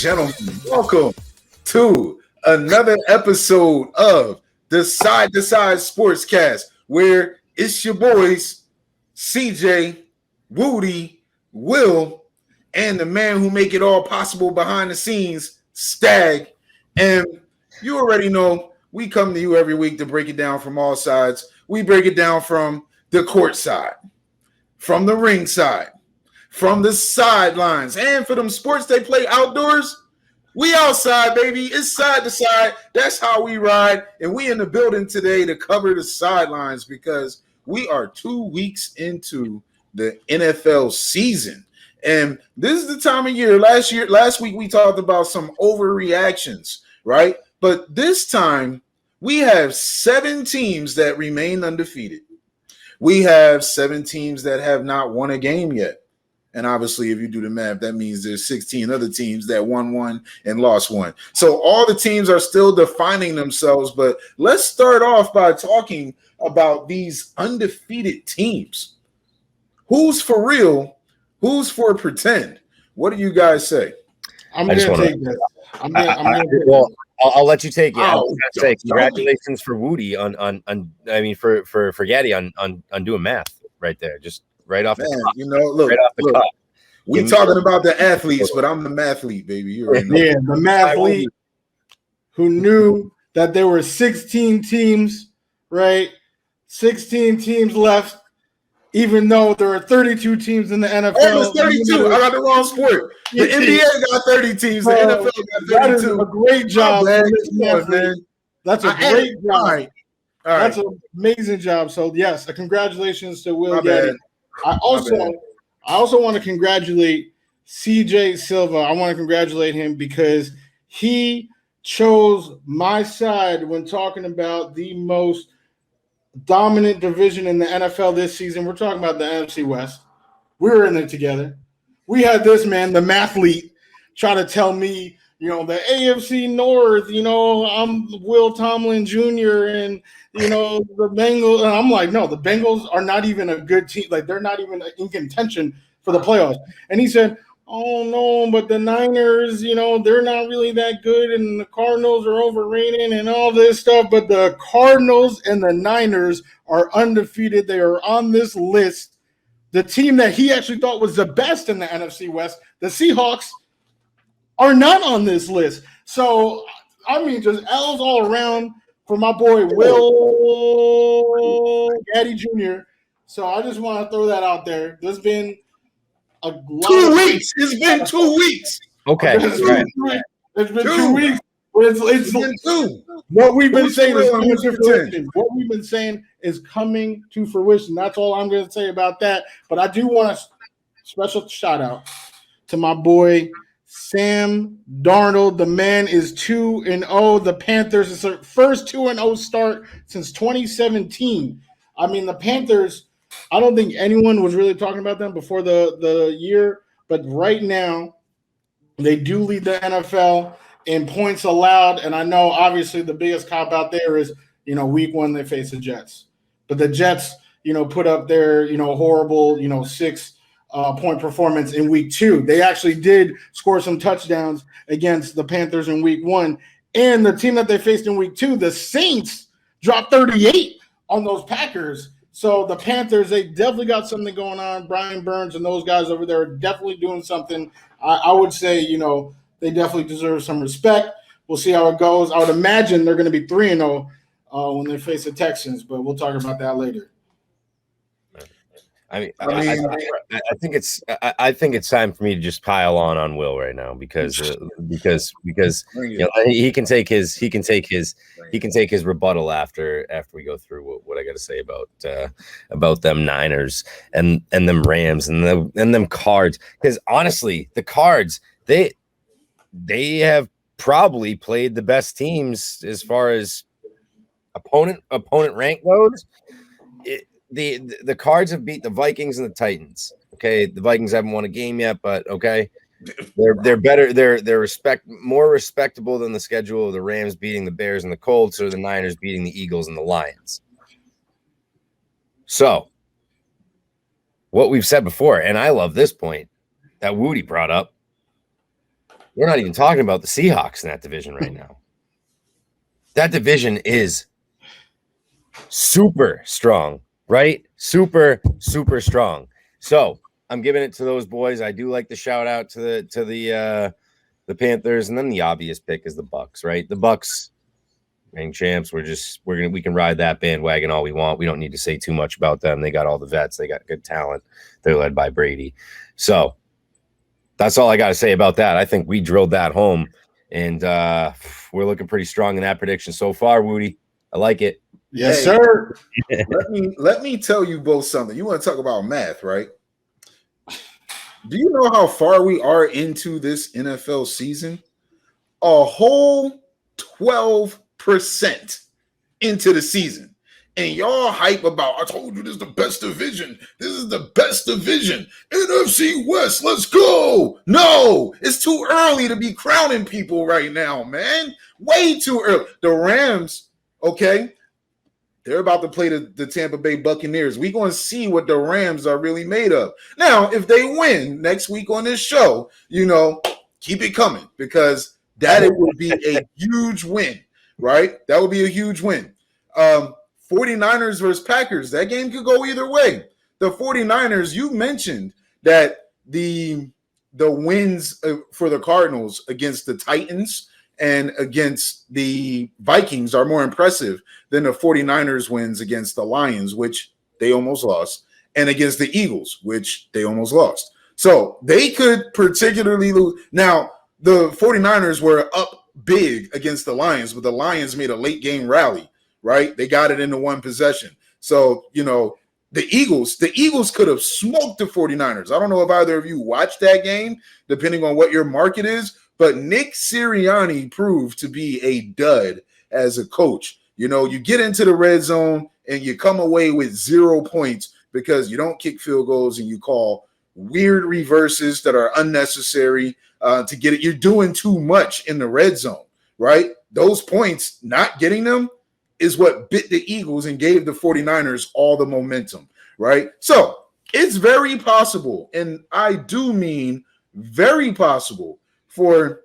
gentlemen, welcome to another episode of the Side to Side Sportscast, where it's your boys, CJ, Wudi, Will, and the man who make it all possible behind the scenes, Stag. And you already know we come to you every week to break it down from all sides. We break it down from the court side, from the ring side, from the sidelines, and for them sports they play outdoors, we outside, baby. It's side to side. That's how we ride. And we in the building today to cover the sidelines because we are 2 weeks into the NFL season. And this is the time of year. Last week we talked about some overreactions, right? But this time we have 7 teams that remain undefeated. We have 7 teams that have not won a game yet. And obviously, if you do the math, that means there's 16 other teams that won one and lost one. So all the teams are still defining themselves. But let's start off by talking about these undefeated teams. Who's for real? Who's for pretend? What do you guys say? I'm going to take this. I'll let you take it. I was Oh, say congratulations for Wudi for Gaddy on doing math right there. Just right off the top. You know, look, we talking about the athletes, but I'm the mathlete, baby. You already know. Yeah, the mathlete who knew that there were 16 teams, right? 16 teams left, even though there are 32 teams in the NFL. Oh, it's 32. I got the wrong sport. The NBA got 30 teams. The NFL got 32. That is a great job. Man. That's a great job. All right. That's an amazing job. So, yes, congratulations to Will Gaddy. I also want to congratulate CJ Silva. I want to congratulate him because he chose my side when talking about the most dominant division in the NFL this season. We're talking about the NFC West. We were in it together. We had this man, the mathlete, try to tell me, the AFC North, I'm Will Tomlin Jr. and, the Bengals. And I'm like, no, the Bengals are not even a good team. Like, they're not even in contention for the playoffs. And he said, oh, no, but the Niners, they're not really that good. And the Cardinals are overrated and all this stuff. But the Cardinals and the Niners are undefeated. They are on this list. The team that he actually thought was the best in the NFC West, the Seahawks, are not on this list. So, just L's all around for my boy Will Gaddy Jr. So I just want to throw that out there. There's been a lot 2 weeks. It's been 2 weeks. Okay. It's been 2 weeks. It's been 2. What we've been saying is coming to fruition. What we've been saying is coming to fruition. That's all I'm going to say about that. But I do want a special shout out to my boy Sam Darnold. The man is 2-0. The Panthers is their first 2-0 start since 2017. The Panthers, I don't think anyone was really talking about them before the year, but right now they do lead the NFL in points allowed. And I know obviously the biggest cop out there is, week 1 they face the Jets. But the Jets, put up their, horrible, 6 point performance in week 2. They actually did score some touchdowns against the Panthers in week 1. And the team that they faced in week 2, the Saints, dropped 38 on those Packers. So the Panthers, they definitely got something going on. Brian Burns and those guys over there are definitely doing something. I would say, they definitely deserve some respect. We'll see how it goes. I would imagine they're going to be 3-0 when they face the Texans, but we'll talk about that later. I think it's time for me to just pile on Will right now because he can take his rebuttal after we go through what I got to say about them Niners and them Rams and them Cards, because honestly the Cards they have probably played the best teams as far as opponent rank goes. The Cards have beat the Vikings and the Titans. Okay, the Vikings haven't won a game yet, but okay, they're better. They're more respectable than the schedule of the Rams beating the Bears and the Colts, or the Niners beating the Eagles and the Lions. So, what we've said before, and I love this point that Wudi brought up. we're not even talking about the Seahawks in that division right now. That division is super strong, right? Super, super strong. So I'm giving it to those boys. I do like the shout out to the Panthers, and then the obvious pick is the Bucks, right? The Bucks, reigning champs. We can ride that bandwagon all we want. We don't need to say too much about them. They got all the vets. They got good talent. They're led by Brady. So that's all I got to say about that. I think we drilled that home, and we're looking pretty strong in that prediction so far, Wudi. I like it. Yes, sir. let me tell you both something. You want to talk about math, right? Do you know how far we are into this NFL season? A whole 12% into the season. And y'all hype about, I told you this is the best division. This is the best division. NFC West, let's go. No, it's too early to be crowning people right now, man. Way too early. The Rams, okay, they're about to play the Tampa Bay Buccaneers. We're going to see what the Rams are really made of. Now, if they win next week on this show, keep it coming, because that it would be a huge win, right? That would be a huge win. 49ers versus Packers, that game could go either way. The 49ers, you mentioned that the wins for the Cardinals against the Titans and against the Vikings are more impressive than the 49ers wins against the Lions, which they almost lost, and against the Eagles, which they almost lost. So they could particularly lose. Now, the 49ers were up big against the Lions, but the Lions made a late game rally, right? They got it into one possession. So, the Eagles could have smoked the 49ers. I don't know if either of you watched that game, depending on what your market is, but Nick Sirianni proved to be a dud as a coach. You get into the red zone and you come away with 0 points because you don't kick field goals and you call weird reverses that are unnecessary to get it. You're doing too much in the red zone, right? Those points, not getting them, is what bit the Eagles and gave the 49ers all the momentum, right? So it's very possible, and I do mean very possible, for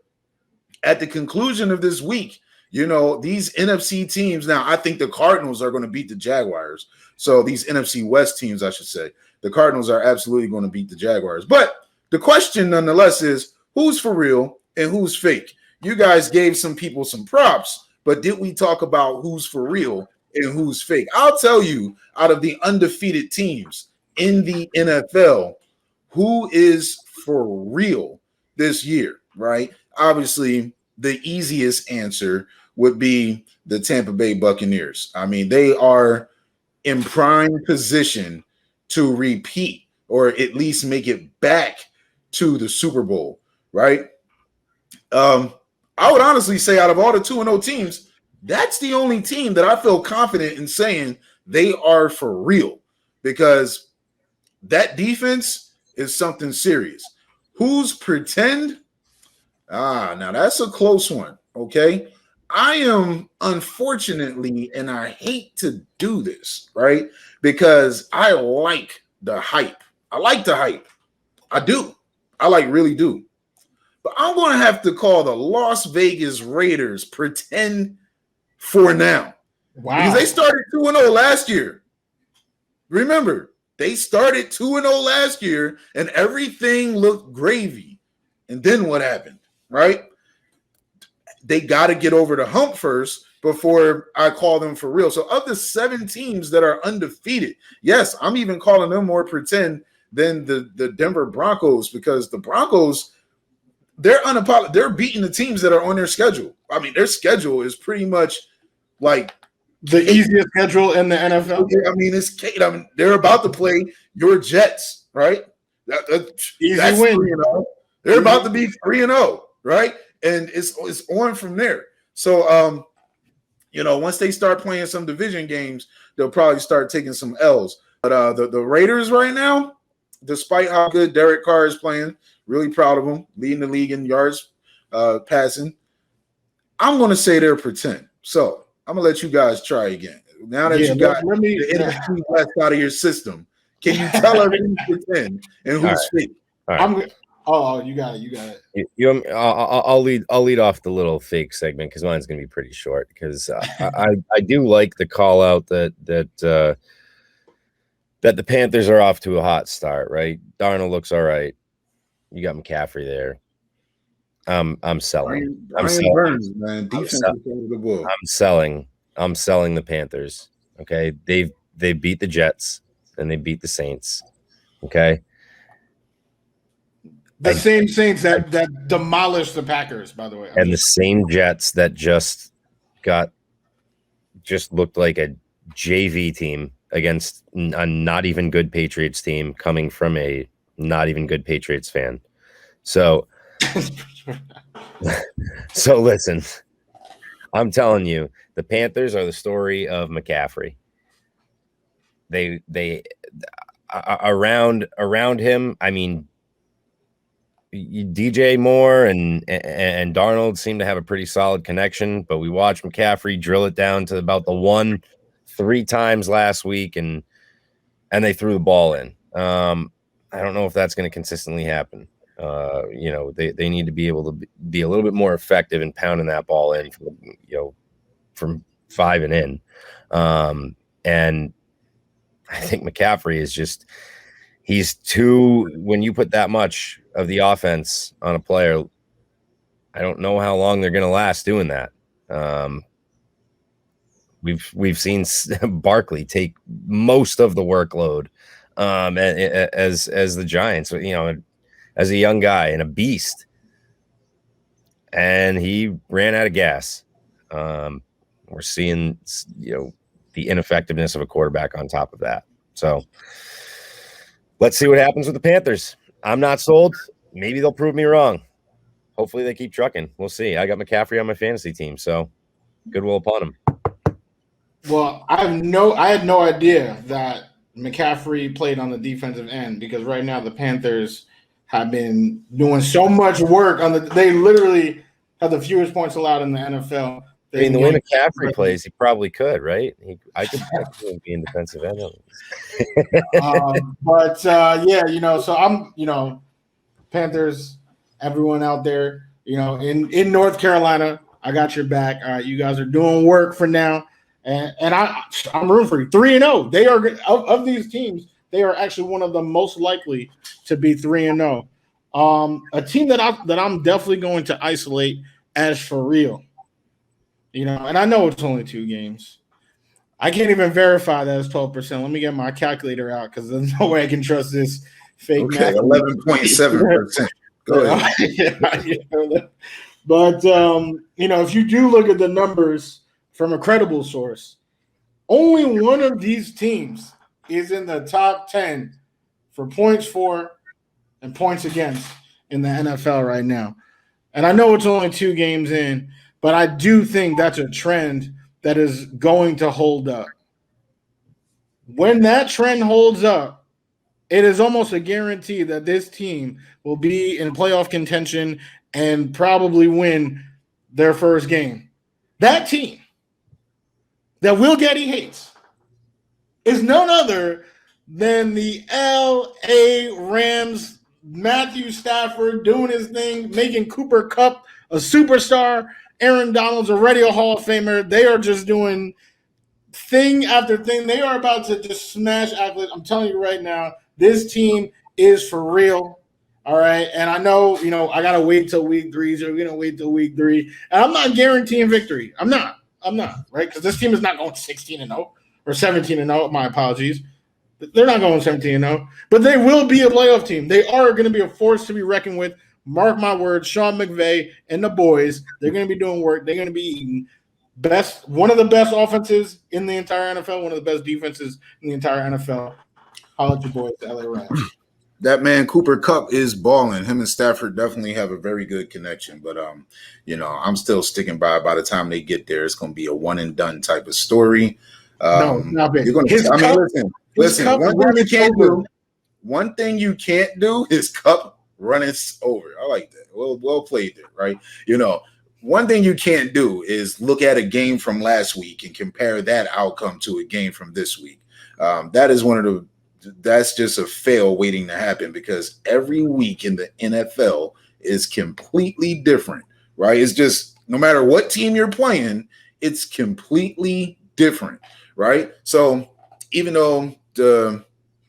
at the conclusion of this week, these NFC teams. Now, I think the Cardinals are going to beat the Jaguars. So these NFC West teams, I should say, the Cardinals are absolutely going to beat the Jaguars. But the question nonetheless is, who's for real and who's fake? You guys gave some people some props, but did we talk about who's for real and who's fake? I'll tell you, out of the undefeated teams in the NFL, who is for real this year, right? Obviously, the easiest answer would be the Tampa Bay Buccaneers. I mean, they are in prime position to repeat or at least make it back to the Super Bowl, right? I would honestly say out of all the 2-0 teams, that's the only team that I feel confident in saying they are for real, because that defense is something serious. Who's pretend? Now that's a close one, okay? I am, unfortunately, and I hate to do this, right? Because I like the hype. I like the hype. I do. I really do. But I'm going to have to call the Las Vegas Raiders pretend for now. Wow. Because they started 2-0 last year. Remember, they started 2-0 last year, and everything looked gravy. And then what happened, right? They got to get over the hump first before I call them for real. So of the 7 teams that are undefeated, yes, I'm even calling them more pretend than the Denver Broncos, because the Broncos, they're beating the teams that are on their schedule. I mean, their schedule is pretty much like the easiest schedule in the NFL. I mean, they're about to play your Jets, right? That's win. 3-0. They're about to be 3-0, right? And it's on from there. So, once they start playing some division games, they'll probably start taking some L's. But the Raiders right now, despite how good Derek Carr is playing, really proud of him, leading the league in yards passing, I'm going to say they're pretend. So I'm going to let you guys try again. Now that you got the NFC West out of your system, can you tell her who's pretend and who's fake? Right. Oh, you got it. I'll lead off the little fake segment because mine's gonna be pretty short. Because I do like the call out that the Panthers are off to a hot start. Right, Darnold looks all right. You got McCaffrey there. I'm selling. Brian Burns, man, defensive side of the ball. I'm selling the Panthers. Okay, they beat the Jets and they beat the Saints. Okay. The same Saints that demolished the Packers, by the way. And the same Jets that just looked like a JV team against a not even good Patriots team coming from a not even good Patriots fan. So listen, I'm telling you, the Panthers are the story of McCaffrey. They around him, I mean, DJ Moore and Darnold seem to have a pretty solid connection, but we watched McCaffrey drill it down to about the 1-3 times last week, and they threw the ball in. I don't know if that's going to consistently happen. They need to be able to be a little bit more effective in pounding that ball in, from 5 and in. And I think McCaffrey is just. He's too, when you put that much of the offense on a player, I don't know how long they're going to last doing that. We've seen Barkley take most of the workload as the Giants, as a young guy and a beast. And he ran out of gas. We're seeing, the ineffectiveness of a quarterback on top of that. So, let's see what happens with the Panthers. I'm not sold. Maybe they'll prove me wrong. Hopefully they keep trucking. We'll see. I got McCaffrey on my fantasy team, so goodwill upon him. Well, I had no idea that McCaffrey played on the defensive end, because right now the Panthers have been doing so much work they literally have the fewest points allowed in the NFL. The way McCaffrey plays, he probably could, right? I could be in defensive end. So I'm, Panthers, everyone out there, in North Carolina, I got your back. All right, you guys are doing work for now, and I'm rooting for you. 3-0. They are of these teams. They are actually one of the most likely to be 3-0. A team that I'm definitely going to isolate as for real. And I know it's only 2 games. I can't even verify that it's 12%. Let me get my calculator out, because there's no way I can trust this fake math. 11.7%. Go ahead. But, if you do look at the numbers from a credible source, only one of these teams is in the top 10 for points for and points against in the NFL right now. And I know it's only 2 games in, but I do think that's a trend that is going to hold up. When that trend holds up, it is almost a guarantee that this team will be in playoff contention and probably win their first game. That team that Will Getty hates is none other than the L.A. Rams. Matthew Stafford doing his thing, making Cooper Kupp a superstar. Aaron Donald's already a Hall of Famer. They are just doing thing after thing. They are about to just smash athletes. I'm telling you right now, this team is for real. All right. And I know, I got to wait till week 3. So we're going to wait till week 3. And I'm not guaranteeing victory. I'm not, right? Because this team is not going 16-0 or 17-0. My apologies. They're not going 17-0. But they will be a playoff team. They are going to be a force to be reckoned with. Mark my words, Sean McVay and the boys, they're going to be doing work. They're going to be eating one of the best offenses in the entire NFL, one of the best defenses in the entire NFL. Holla at your boys, the LA Rams. That man Cooper Kupp is balling. Him and Stafford definitely have a very good connection. But I'm still sticking by the time they get there, it's going to be a one and done type of story. No, not big. Listen. One thing you can't do is Kupp run it over. I like that. Well played there, right? One thing you can't do is look at a game from last week and compare that outcome to a game from this week. That is one of the that's just a fail waiting to happen, because every week in the NFL is completely different, right? It's just no matter what team you're playing, it's completely different, right? So even though the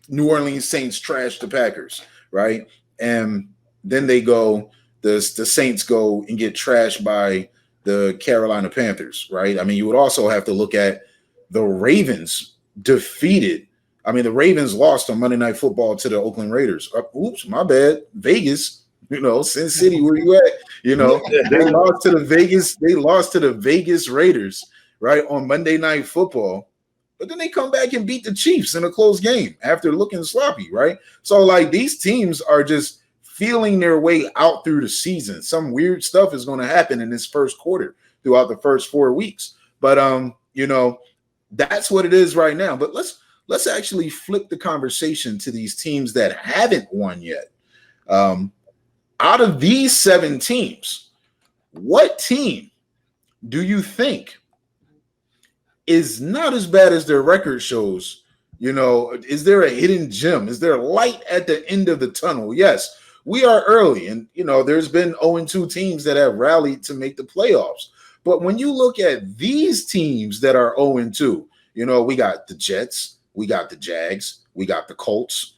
New Orleans Saints trashed the Packers, right? And then the Saints go and get trashed by the Carolina Panthers, right? I mean, you would also have to look at the Ravens defeated. I mean, the Ravens lost on Monday Night Football to the Oakland Raiders. Oops, my bad. Vegas, Sin City, where you at? They lost to the Vegas Raiders, right, on Monday Night Football. But then they come back and beat the Chiefs in a close game after looking sloppy, right? So, like, these teams are just feeling their way out through the season. Some weird stuff is going to happen in this first quarter throughout the first 4 weeks. But, that's what it is right now. But let's actually flip the conversation to these teams that haven't won yet. Out of these 7 teams, what team do you think is not as bad as their record shows? Is there a hidden gem? Is there a light at the end of the tunnel? Yes, we are early, and there's been 0-2 teams that have rallied to make the playoffs. But when you look at these teams that are 0-2, we got the Jets, we got the Jags, we got the Colts.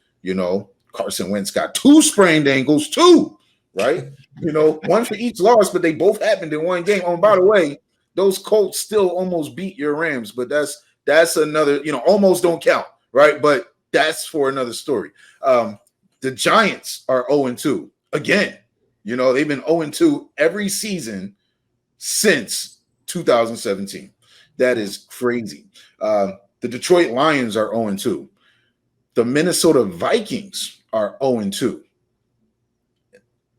Carson Wentz got 2 sprained ankles, 2, right? One for each loss, but they both happened in one game. Oh, and by the way, those Colts still almost beat your Rams, but that's another, almost don't count, right? But that's for another story. The Giants are 0-2 again. They've been 0-2 every season since 2017. That is crazy. The Detroit Lions are 0-2. The Minnesota Vikings are 0-2.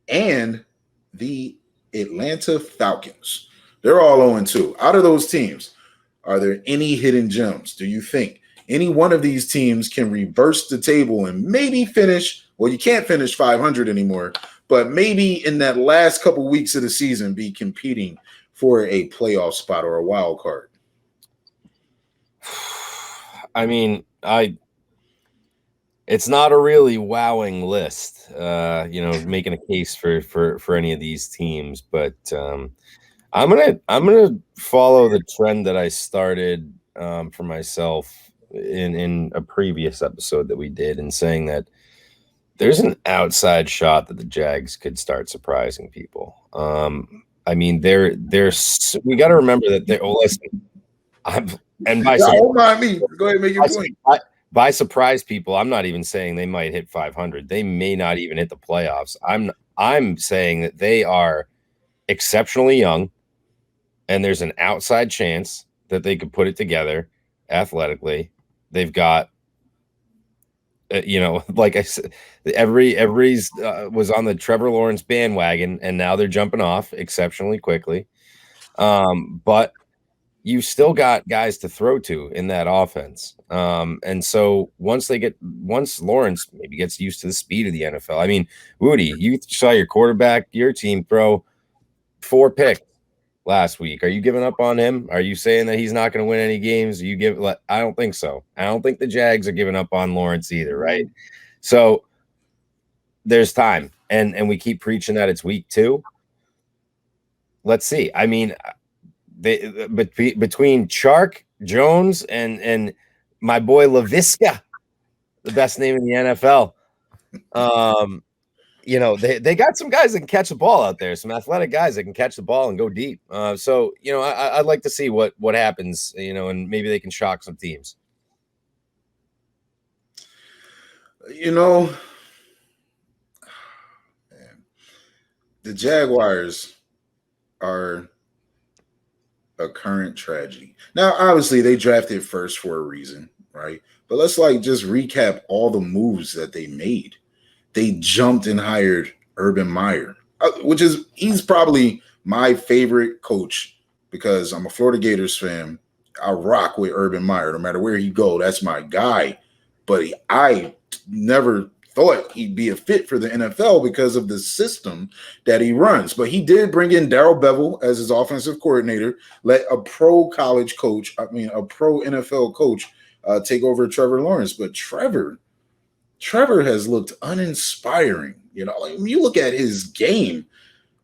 And the Atlanta Falcons, they're all 0-2. Out of those teams, are there any hidden gems? Do you think any one of these teams can reverse the table and maybe finish? Well, you can't finish 500 anymore, but maybe in that last couple weeks of the season be competing for a playoff spot or a wild card? I mean, it's not a really wowing list, making a case for any of these teams, but I'm gonna follow the trend that I started for myself in a previous episode that we did, in saying that there's an outside shot that the Jags could start surprising people. I mean, we got to remember that they're. Oh, listen, don't mind me. Go ahead and make your point. By surprise people, I'm not even saying they might hit 500. They may not even hit the playoffs. I'm saying that they are exceptionally young, and there's an outside chance that they could put it together athletically. They've got, like I said, everybody's was on the Trevor Lawrence bandwagon, and now they're jumping off exceptionally quickly. But you still got guys to throw to in that offense. And so once Lawrence maybe gets used to the speed of the NFL, I mean, Wudi, you saw your quarterback, your team throw 4 picks last week. Are you giving up on him? Are you saying that he's not going to win any games? I don't think so. I don't think the Jags are giving up on Lawrence either, right? So there's time, and we keep preaching that it's week 2. Let's see. I mean, between Chark, Jones, and my boy LaVisca, the best name in the NFL, they got some guys that can catch the ball out there, some athletic guys that can catch the ball and go deep. So I'd like to see what happens, and maybe they can shock some teams. The Jaguars are a current tragedy. Now, obviously, they drafted first for a reason, right? But let's just recap all the moves that they made. They jumped and hired Urban Meyer, he's probably my favorite coach, because I'm a Florida Gators fan. I rock with Urban Meyer. No matter where he go, that's my guy. But I never thought he'd be a fit for the NFL because of the system that he runs. But he did bring in Darrell Bevell as his offensive coordinator, let a pro NFL coach take over Trevor Lawrence. But Trevor Trevor has looked uninspiring. You know, like when you look at his game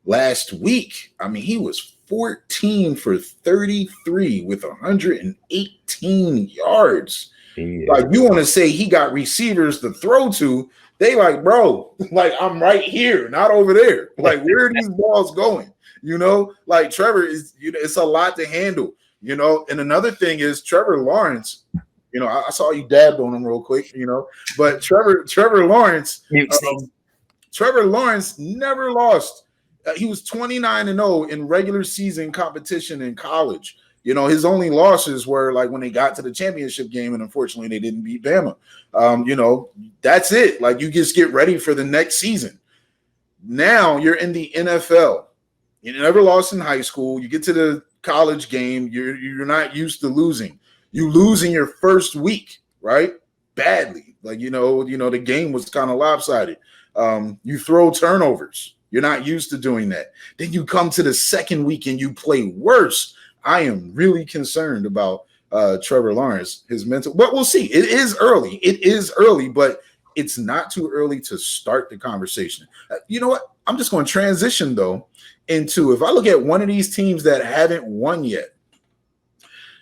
last week, I mean, he was 14 for 33 with 118 yards. Yeah. Like, you want to say he got receivers to throw to, they like, bro, like, I'm right here, not over there. Like, where are these balls going? You know, like Trevor is, you know, it's a lot to handle, you know. And another thing is Trevor Lawrence, you know, I saw you dabbed on him real quick, you know, but Trevor Lawrence never lost. He was 29-0 in regular season competition in college. You know, his only losses were like when they got to the championship game, and unfortunately they didn't beat Bama. You know, that's it. Like, you just get ready for the next season. Now you're in the NFL. You never lost in high school. You get to the college game. You're not used to losing. You lose in your first week, right? Badly. Like, you know, the game was kind of lopsided. You throw turnovers. You're not used to doing that. Then you come to the second week and you play worse. I am really concerned about Trevor Lawrence, his mental. But we'll see. It is early, but it's not too early to start the conversation. You know what? I'm just going to transition, though, into, if I look at one of these teams that haven't won yet,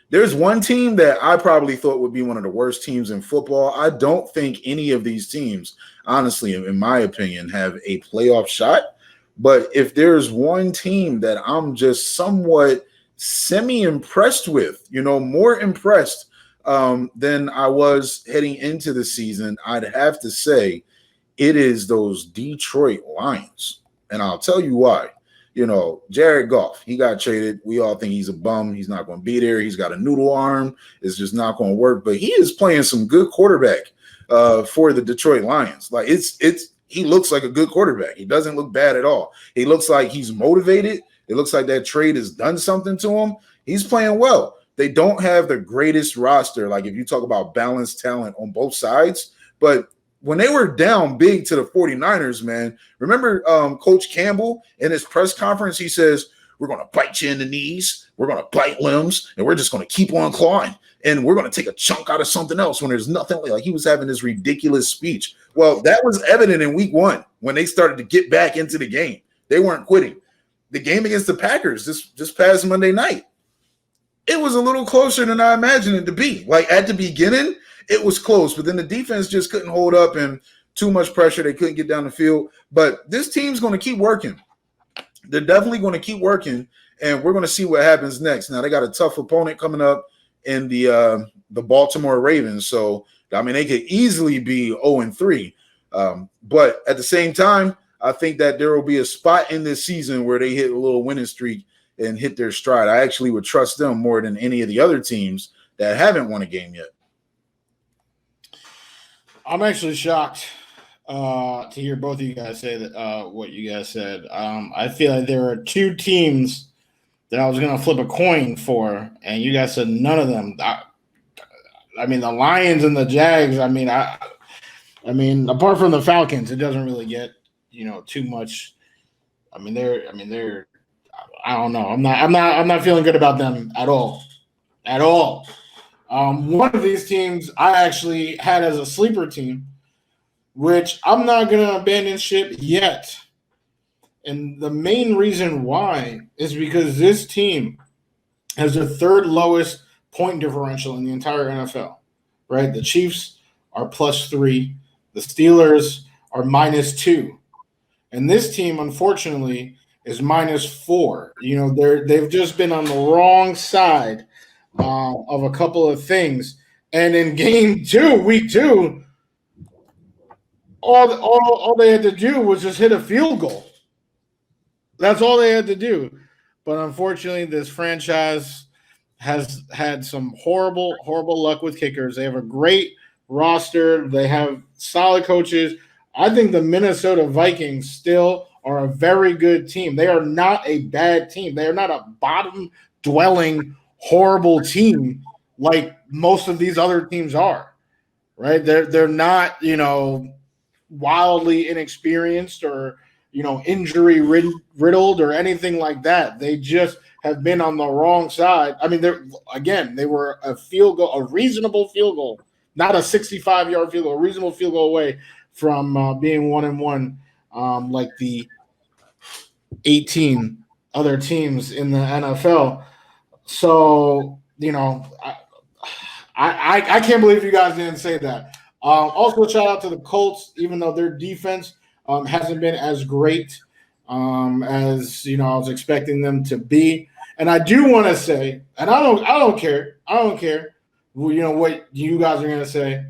there's one team that I probably thought would be one of the worst teams in football. I don't think any of these teams, honestly, in my opinion, have a playoff shot. But if there's one team that I'm just somewhat semi-impressed with, you know, more impressed than I was heading into the season, I'd have to say it is those Detroit Lions. And I'll tell you why. You know, Jared Goff, he got traded. We all think he's a bum. He's not going to be there. He's got a noodle arm. It's just not going to work. But he is playing some good quarterback for the Detroit Lions. Like, he looks like a good quarterback. He doesn't look bad at all. He looks like he's motivated. It looks like that trade has done something to him. He's playing well. They don't have the greatest roster, like if you talk about balanced talent on both sides. But when they were down big to the 49ers, man, remember Coach Campbell in his press conference, he says, we're going to bite you in the knees, we're going to bite limbs, and we're just going to keep on clawing. And we're going to take a chunk out of something else when there's nothing. Like, he was having this ridiculous speech. Well, that was evident in week one when they started to get back into the game. They weren't quitting. The game against the Packers this past Monday night, it was a little closer than I imagined it to be. Like, at the beginning, it was close, but then the defense just couldn't hold up and too much pressure. They couldn't get down the field. But this team's going to keep working. They're definitely going to keep working, and we're going to see what happens next. Now, they got a tough opponent coming up in the Baltimore Ravens. So, I mean, they could easily be 0-3. But at the same time, I think that there will be a spot in this season where they hit a little winning streak and hit their stride. I actually would trust them more than any of the other teams that haven't won a game yet. I'm actually shocked to hear both of you guys say that what you guys said. I feel like there are two teams that I was going to flip a coin for, and you guys said none of them. I mean, the Lions and the Jags. I mean, apart from the Falcons, it doesn't really get, you know, too much. I mean, they're. I don't know. I'm not feeling good about them at all. At all. One of these teams I actually had as a sleeper team, which I'm not going to abandon ship yet. And the main reason why is because this team has the third lowest point differential in the entire NFL, right? The Chiefs are +3. The Steelers are -2. And this team, unfortunately, is -4. You know, they've just been on the wrong side of a couple of things. And in week 2, all they had to do was just hit a field goal. That's all they had to do. But unfortunately, this franchise has had some horrible, horrible luck with kickers. They have a great roster. They have solid coaches. I think the Minnesota Vikings still are a very good team. They are not a bad team. They are not a bottom-dwelling, horrible team like most of these other teams are, right? They're not, you know, wildly inexperienced or, you know, injury riddled or anything like that. They just have been on the wrong side. I mean, they were a reasonable field goal not a 65-yard field goal, a reasonable field goal away from being 1-1, like the 18 other teams in the NFL. So, I can't believe you guys didn't say that. Also, shout out to the Colts, even though their defense hasn't been as great as I was expecting them to be. And I do want to say, and I don't care. What you guys are gonna say.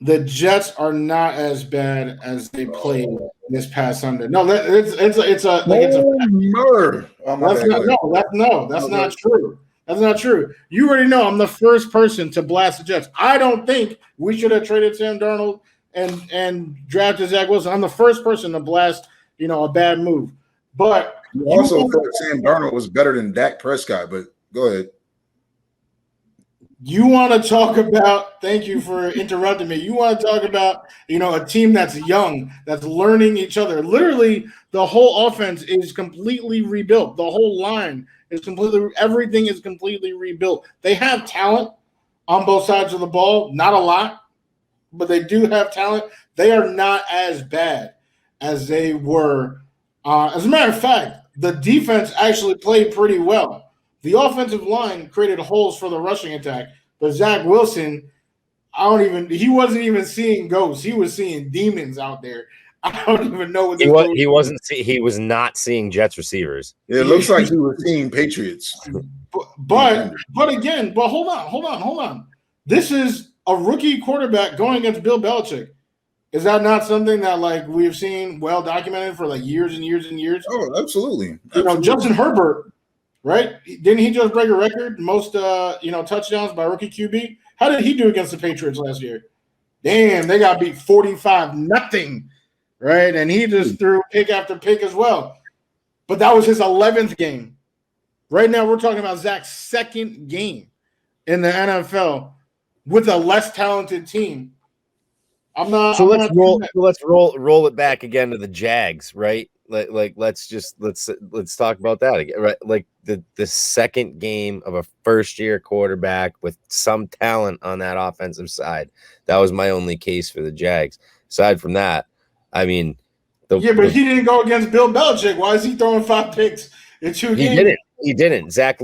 The Jets are not as bad as they played this past Sunday. No, that's not true. That's not true. You already know I'm the first person to blast the Jets. I don't think we should have traded Sam Darnold and drafted Zach Wilson. I'm the first person to blast, a bad move. But you also thought Sam Darnold was better than Dak Prescott, but go ahead. You want to talk about, thank you for interrupting me. You want to talk about, a team that's young, that's learning each other. Literally, the whole offense is completely rebuilt. The whole line is everything is completely rebuilt. They have talent on both sides of the ball. Not a lot, but they do have talent. They are not as bad as they were. As a matter of fact, the defense actually played pretty well. The offensive line created holes for the rushing attack, but Zach Wilson, he wasn't even seeing ghosts. He was seeing demons out there. I don't even know what he was not seeing Jets receivers. It looks like he was seeing Patriots. But hold on. This is a rookie quarterback going against Bill Belichick. Is that not something that we've seen well documented for years and years and years? Oh, absolutely. Justin Herbert. Right? Didn't he just break a record? Most touchdowns by rookie QB. How did he do against the Patriots last year? Damn, they got beat 45-0, right? And he just threw pick after pick as well. But that was his 11th game. Right now, we're talking about Zach's second game in the NFL with a less talented team. Let's roll it back again to the Jags, right? Let's talk about that again, right? Like the second game of a first-year quarterback with some talent on that offensive side. That was my only case for the Jags. Aside from that, I mean, but he didn't go against Bill Belichick. Why is he throwing 5 picks in 2 games? He didn't. Zach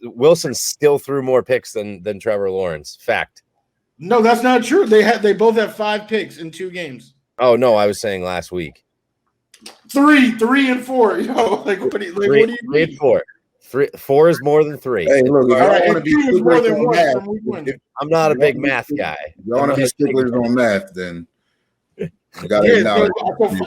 Wilson still threw more picks than Trevor Lawrence. Fact. No, that's not true. They both have 5 picks in 2 games. Oh no, I was saying last week. 3 and 4. What do you mean? 3 and 4. 4 is more than 3. Hey, look, all right, and 2 is more than 1 from week 1. I'm not a big math guy. If you want to be sticklers on math, then you got to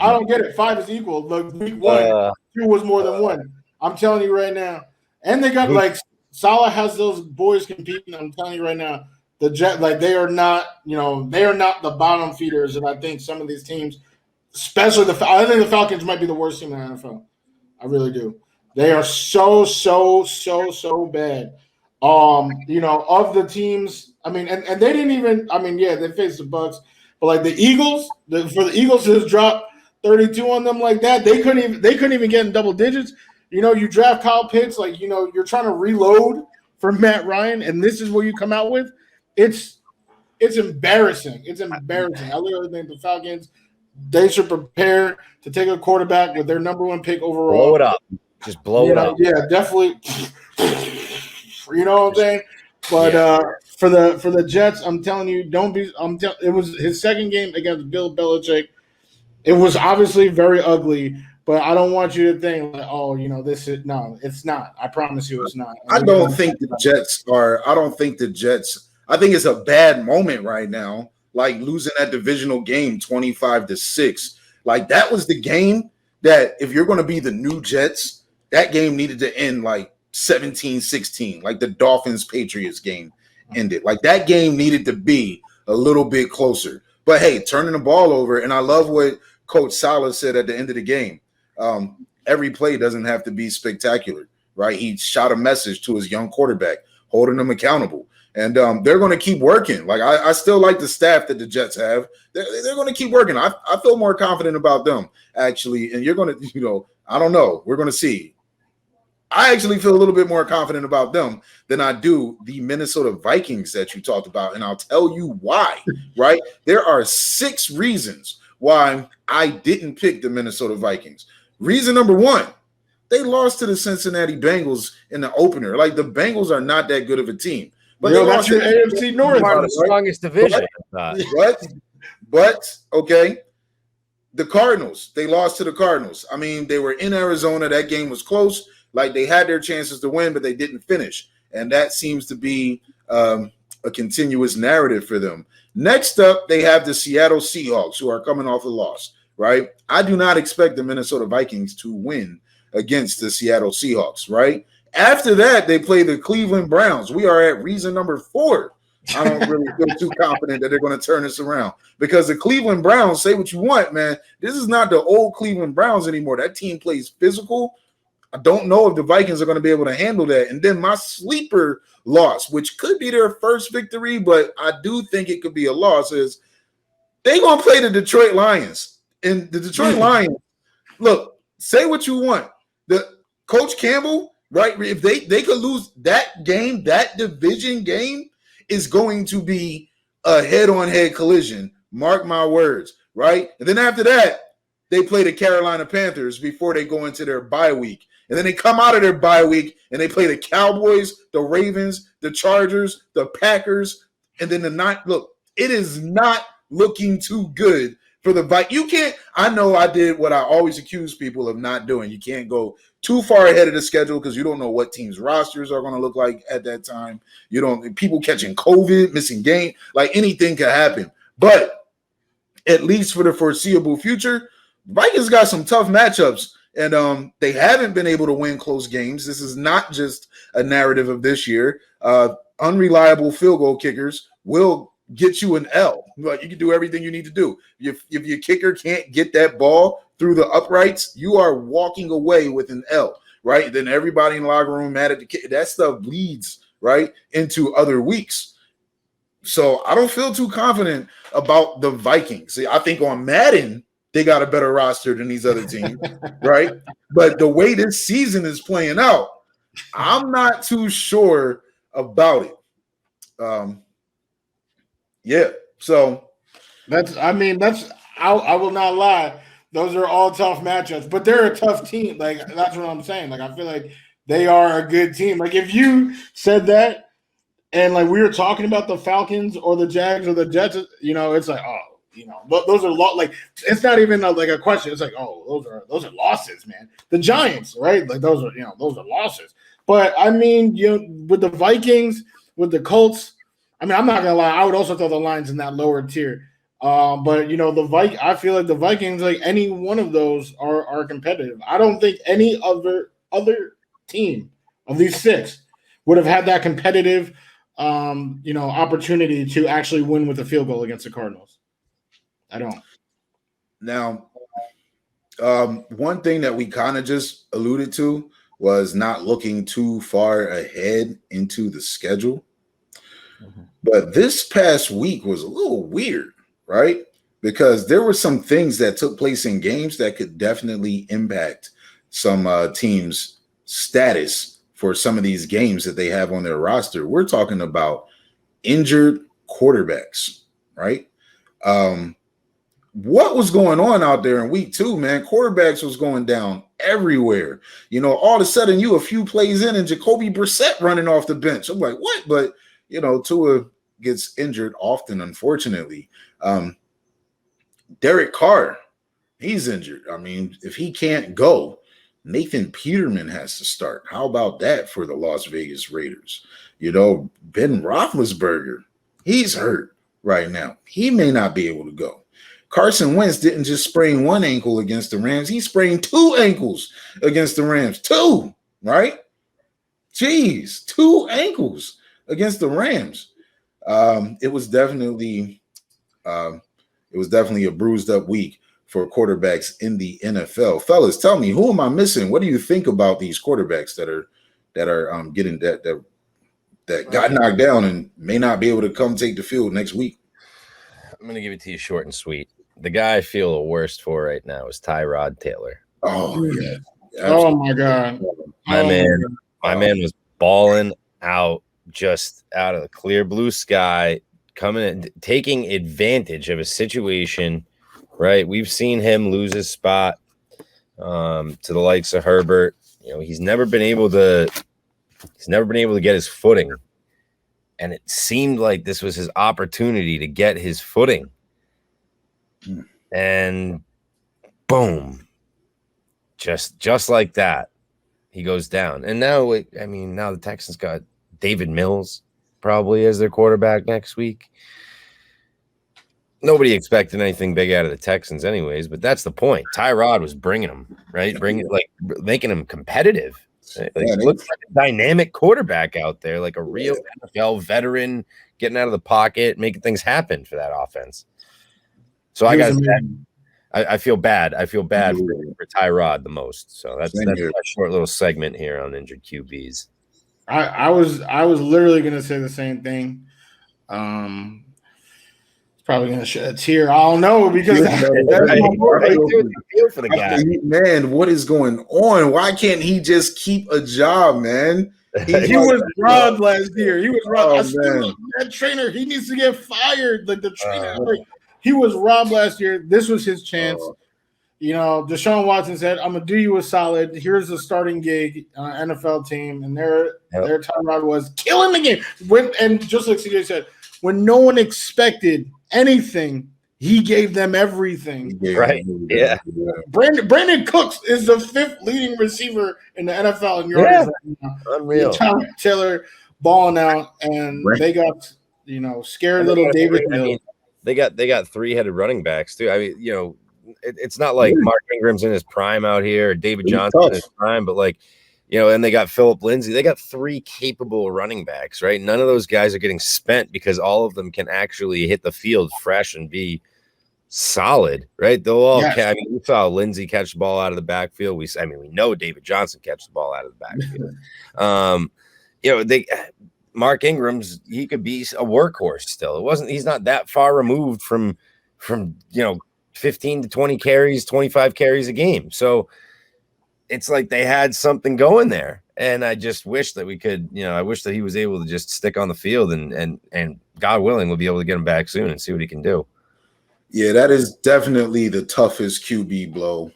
I don't get it. 5 is equal. Look, week 1, 2 was more than 1. I'm telling you right now. And they got Salah has those boys competing. I'm telling you right now, the Jet they are not the bottom feeders that I think some of these teams. Especially I think the Falcons might be the worst team in the NFL. I really do. They are so bad. Of the teams, and they didn't even. They faced the Bucks, but the Eagles, for the Eagles to drop 32 on them like that, they couldn't even get in double digits. You draft Kyle Pitts, you're trying to reload for Matt Ryan, and this is what you come out with. It's embarrassing. It's embarrassing. I literally think the Falcons. They should prepare to take a quarterback with their number 1 pick overall. Blow it up. Just blow it up. Yeah, definitely. You know what I'm saying? But for the Jets, I'm telling you, it was his second game against Bill Belichick. It was obviously very ugly, but I don't want you to think this is no, it's not. I promise you it's not. I think the Jets. I think it's a bad moment right now. Losing that divisional game 25-6. That was the game that if you're going to be the new Jets, that game needed to end 17-16, the Dolphins-Patriots game ended. That game needed to be a little bit closer. But hey, turning the ball over, and I love what Coach Salah said at the end of the game. Every play doesn't have to be spectacular, right? He shot a message to his young quarterback, holding them accountable. And they're going to keep working. I still like the staff that the Jets have. They're going to keep working. I feel more confident about them, actually. And you're going to, I don't know. We're going to see. I actually feel a little bit more confident about them than I do the Minnesota Vikings that you talked about. And I'll tell you why, right? There are 6 reasons why I didn't pick the Minnesota Vikings. Reason number 1, they lost to the Cincinnati Bengals in the opener. Like, the Bengals are not that good of a team. But Yo, that's your AFC North. Part of the strongest division. But okay. The Cardinals, they lost to the Cardinals. I mean, they were in Arizona. That game was close. Like, they had their chances to win, but they didn't finish. And that seems to be a continuous narrative for them. Next up, they have the Seattle Seahawks, who are coming off a loss, right? I do not expect the Minnesota Vikings to win against the Seattle Seahawks, right? After that, they play the Cleveland Browns. We are at reason number 4. I don't really feel too confident that they're going to turn this around because the Cleveland Browns, say what you want, man, this is not the old Cleveland Browns anymore. That team plays physical. I don't know if the Vikings are going to be able to handle that. And then my sleeper loss, which could be their first victory, but I do think it could be a loss, is they're going to play the Detroit Lions. And the Detroit Lions, look, say what you want. The Coach Campbell, right, if they could lose that game, that division game, is going to be a head-on-head collision. Mark my words, right? And then after that, they play the Carolina Panthers before they go into their bye week. And then they come out of their bye week and they play the Cowboys, the Ravens, the Chargers, the Packers, and then the ninth. Look, it is not looking too good for the Vikings. You can't – I know I did what I always accuse people of not doing. You can't go too far ahead of the schedule because you don't know what teams' rosters are going to look like at that time. You don't – people catching COVID, missing game. Like, anything could happen. But at least for the foreseeable future, Vikings got some tough matchups, and they haven't been able to win close games. This is not just a narrative of this year. Unreliable field goal kickers will get you an L. Like, you can do everything you need to do. If your kicker can't get that ball through the uprights, you are walking away with an L, right? Then everybody in the locker room mad at the kicker. That stuff bleeds, right, into other weeks. So I don't feel too confident about the Vikings. See, I think on Madden, they got a better roster than these other teams, right? But the way this season is playing out, I'm not too sure about it. Yeah, so I will not lie. Those are all tough matchups, but they're a tough team. Like, that's what I'm saying. Like, I feel like they are a good team. Like, if you said that and like we were talking about the Falcons or the Jags or the Jets, it's like, oh, but those are like, it's not even like a question. It's like, oh, those are losses, man. The Giants, right? Like, those are losses. But I mean, with the Vikings, with the Colts, I mean, I'm not gonna lie. I would also throw the Lions in that lower tier. But I feel like the Vikings, like any one of those, are competitive. I don't think any other team of these 6 would have had that competitive, opportunity to actually win with a field goal against the Cardinals. I don't. Now, one thing that we kind of just alluded to was not looking too far ahead into the schedule. Mm-hmm. But this past week was a little weird, right? Because there were some things that took place in games that could definitely impact some teams' status for some of these games that they have on their roster. We're talking about injured quarterbacks, right? What was going on out there in week 2, man? Quarterbacks was going down everywhere. All of a sudden, a few plays in and Jacoby Brissett running off the bench. I'm like, what? But, Tua gets injured often, unfortunately. Derek Carr, he's injured. I mean, if he can't go, Nathan Peterman has to start. How about that for the Las Vegas Raiders? Ben Roethlisberger, he's hurt right now. He may not be able to go. Carson Wentz didn't just sprain one ankle against the Rams. He sprained 2 ankles against the Rams. 2, right? Jeez, 2 ankles against the Rams. It was definitely a bruised up week for quarterbacks in the NFL. Fellas, tell me, who am I missing? What do you think about these quarterbacks that are getting that got knocked down and may not be able to come take the field next week? I'm going to give it to you short and sweet. The guy I feel the worst for right now is Tyrod Taylor. Oh, yeah. Oh, my God. My man was balling out, just out of the clear blue sky, coming in, taking advantage of a situation. Right, we've seen him lose his spot to the likes of Herbert. You know, he's never been able to get his footing, and it seemed like this was his opportunity to get his footing. And boom, just like that, he goes down. And now, now the Texans got David Mills probably as their quarterback next week. Nobody expected anything big out of the Texans anyways, but that's the point. Tyrod was bringing them, right? Making them competitive. Right? Like, looks like a dynamic quarterback out there, like a real NFL veteran getting out of the pocket, making things happen for that offense. So I feel bad. I feel bad for Tyrod the most. So that's my short little segment here on injured QBs. I was literally going to say the same thing. Probably going to shed a tear. I don't know because that's my boy. For the guy. Man, what is going on? Why can't he just keep a job, man? He was robbed last year. He was robbed. That trainer, he needs to get fired. Like the trainer, he was robbed last year. This was his chance. Deshaun Watson said, "I'm gonna do you a solid. Here's a starting gig on an NFL team," and their Tyrod was killing the game. And just like CJ said, when no one expected anything, he gave them everything. Right? Yeah. Brandon Cooks is the 5th leading receiver in the NFL in yards right now. Unreal. Taylor balling out, and they got scared little David Mills. They got 3-headed running backs too. I mean, it's not like Mark Ingram's in his prime out here, or David Johnson in his prime, but and they got Phillip Lindsay. They got 3 capable running backs, right? None of those guys are getting spent because all of them can actually hit the field fresh and be solid, right? They'll all we saw Lindsay catch the ball out of the backfield. We know David Johnson catch the ball out of the backfield. Mark Ingram's, he could be a workhorse still. He's not that far removed from 15 to 20 carries, 25 carries a game. So it's like they had something going there. And I just wish that we could, I wish that he was able to just stick on the field and God willing, we'll be able to get him back soon and see what he can do. Yeah, that is definitely the toughest QB blow.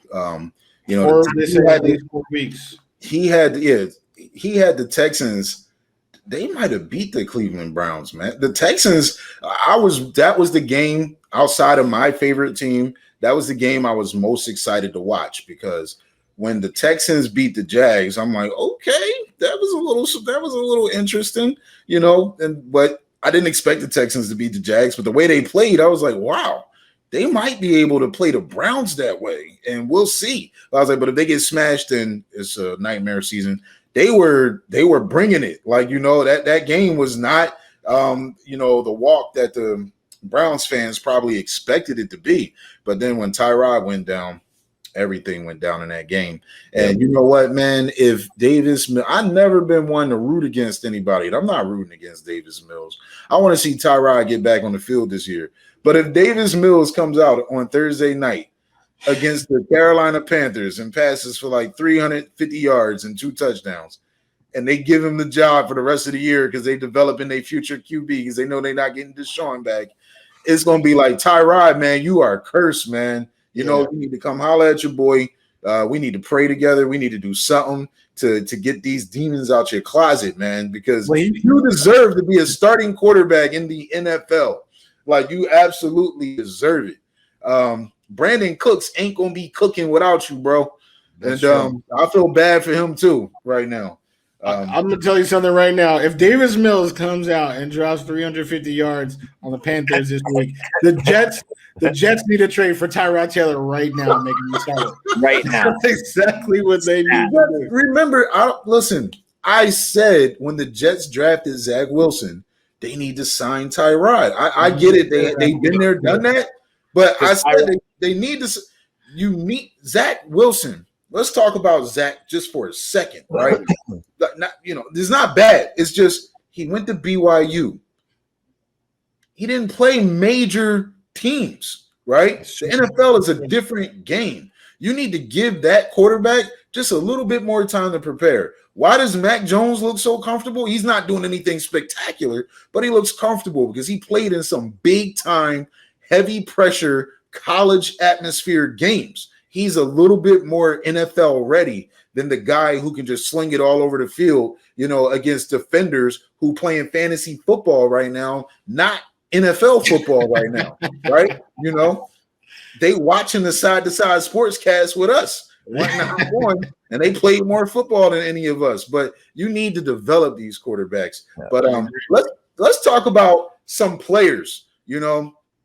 He had these 4 weeks. He had the Texans. They might have beat the Cleveland Browns, man. The Texans, that was the game outside of my favorite team. That was the game I was most excited to watch because when the Texans beat the Jags, I'm like, okay, that was a little interesting, but I didn't expect the Texans to beat the Jags, but the way they played, I was like, wow, they might be able to play the Browns that way, and we'll see. I was like, but if they get smashed, then it's a nightmare season. They were bringing it. That game was not, the walk that the Browns fans probably expected it to be. But then when Tyrod went down, everything went down in that game. And you know what, man? If I've never been one to root against anybody. I'm not rooting against Davis Mills. I want to see Tyrod get back on the field this year. But if Davis Mills comes out on Thursday night against the Carolina Panthers and passes for like 350 yards and 2 touchdowns, and they give him the job for the rest of the year because they developing their future QBs, they know they're not getting Deshaun back, it's going to be like, Tyrod, man, you are cursed, man. You need to come holler at your boy. We need to pray together. We need to do something to get these demons out your closet, man, because you deserve to be a starting quarterback in the NFL. Like, you absolutely deserve it. Brandon Cooks ain't going to be cooking without you, bro. And I feel bad for him, too, right now. I'm going to tell you something right now. If Davis Mills comes out and drops 350 yards on the Panthers this week, the Jets need a trade for Tyrod Taylor right now, making me start right now. That's exactly what they need to do. Remember, I said when the Jets drafted Zach Wilson, they need to sign Tyrod. I get it. They've been there, done that. But I said they need to. You meet Zach Wilson. Let's talk about Zach just for a second, right? It's not bad. It's just he went to BYU. He didn't play major teams, right? The NFL is a different game. You need to give that quarterback just a little bit more time to prepare. Why does Mac Jones look so comfortable? He's not doing anything spectacular, but he looks comfortable because he played in some big time, heavy pressure college atmosphere games. He's a little bit more NFL ready than the guy who can just sling it all over the field, against defenders who playing fantasy football right now, not NFL football right now, right? They watching the side-to-side sportscast with us, and they played more football than any of us. But you need to develop these quarterbacks. But let's talk about some players.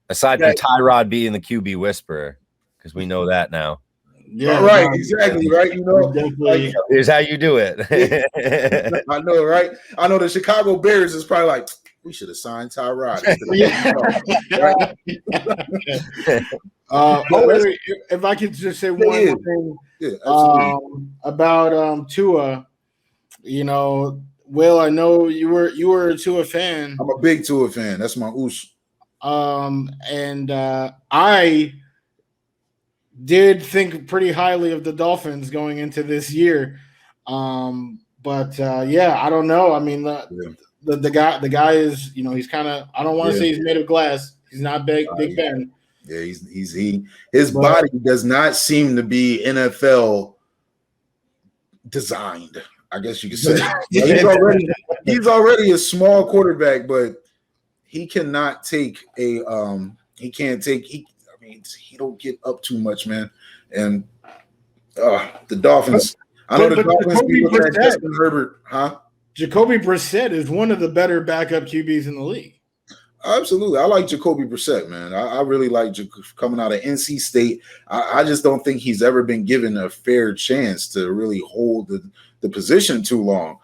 Aside from Tyrod being the QB whisperer, because we know that now. Yeah, right, exactly, right. Here's how you do it. I know, right? I know the Chicago Bears is probably like, we should have signed Tyrod. If I could just say one thing about Tua, Will, I know you were a Tua fan. I'm a big Tua fan. That's my oos. And I did think pretty highly of the Dolphins going into this year. But I don't know. I mean, the guy is, he's kind of, I don't want to say he's made of glass. He's not Big Ben. Yeah, his body does not seem to be NFL designed, I guess you could say. He's already a small quarterback, but he cannot take he don't get up too much, man. And the Dolphins, I know the Dolphins be looking at Justin Herbert, huh? Jacoby Brissett is one of the better backup QBs in the league. Absolutely. I like Jacoby Brissett, man. I really like coming out of NC State. I just don't think he's ever been given a fair chance to really hold the position too long.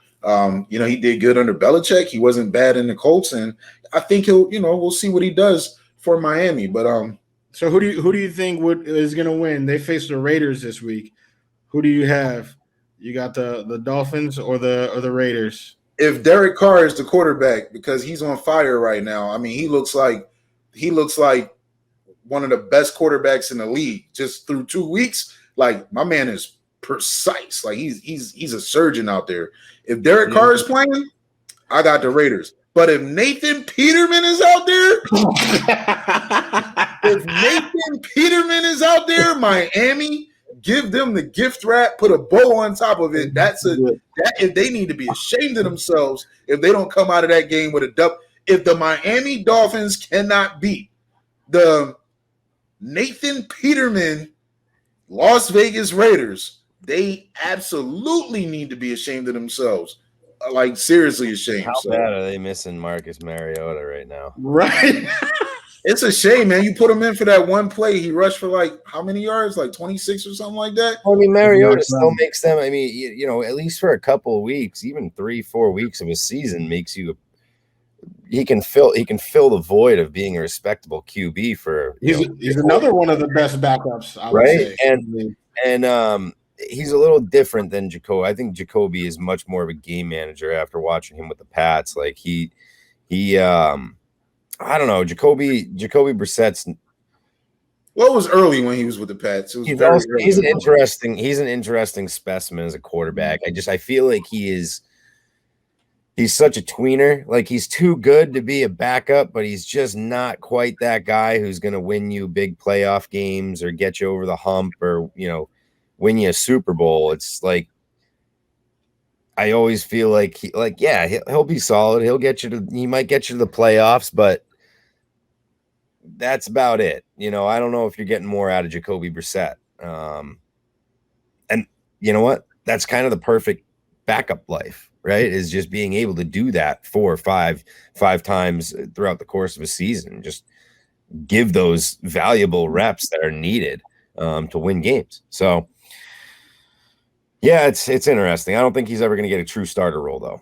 He did good under Belichick. He wasn't bad in the Colts, and I think we'll see what he does for Miami. But so who do you think is going to win? They face the Raiders this week. Who do you have? You got the Dolphins or the Raiders? If Derek Carr is the quarterback, because he's on fire right now, I mean, he looks like one of the best quarterbacks in the league just through 2 weeks. Like, my man is precise. Like, he's a surgeon out there. If Derek Carr is playing, I got the Raiders. But if Nathan Peterman is out there, Miami, give them the gift wrap, put a bow on top of it. If they need to be ashamed of themselves if they don't come out of that game with a dub. If the Miami Dolphins cannot beat the Nathan Peterman Las Vegas Raiders, they absolutely need to be ashamed of themselves. Like, seriously ashamed. How bad are they missing Marcus Mariota right now? Right. It's a shame, man. You put him in for that one play. He rushed for like how many yards? Like 26 or something like that. I mean, Mariota still makes them. I mean, at least for a couple of weeks, even 3-4 weeks of a season, makes you. He can fill the void of being a respectable QB for. He's another one of the best backups, I would say. And he's a little different than Jacoby. I think Jacoby is much more of a game manager after watching him with the Pats. Like he I don't know, Jacoby Brissett's. Well, it was early when he was with the Pats. He's an interesting specimen as a quarterback. I feel like he's such a tweener. Like, he's too good to be a backup, but he's just not quite that guy who's going to win you big playoff games or get you over the hump or win you a Super Bowl. It's like, I always feel like he'll be solid. He might get you to the playoffs, but that's about it. I don't know if you're getting more out of Jacoby Brissett. And you know what? That's kind of the perfect backup life, right? Is just being able to do that 4 or 5 times throughout the course of a season. Just give those valuable reps that are needed to win games. So, yeah, it's interesting. I don't think he's ever going to get a true starter role, though.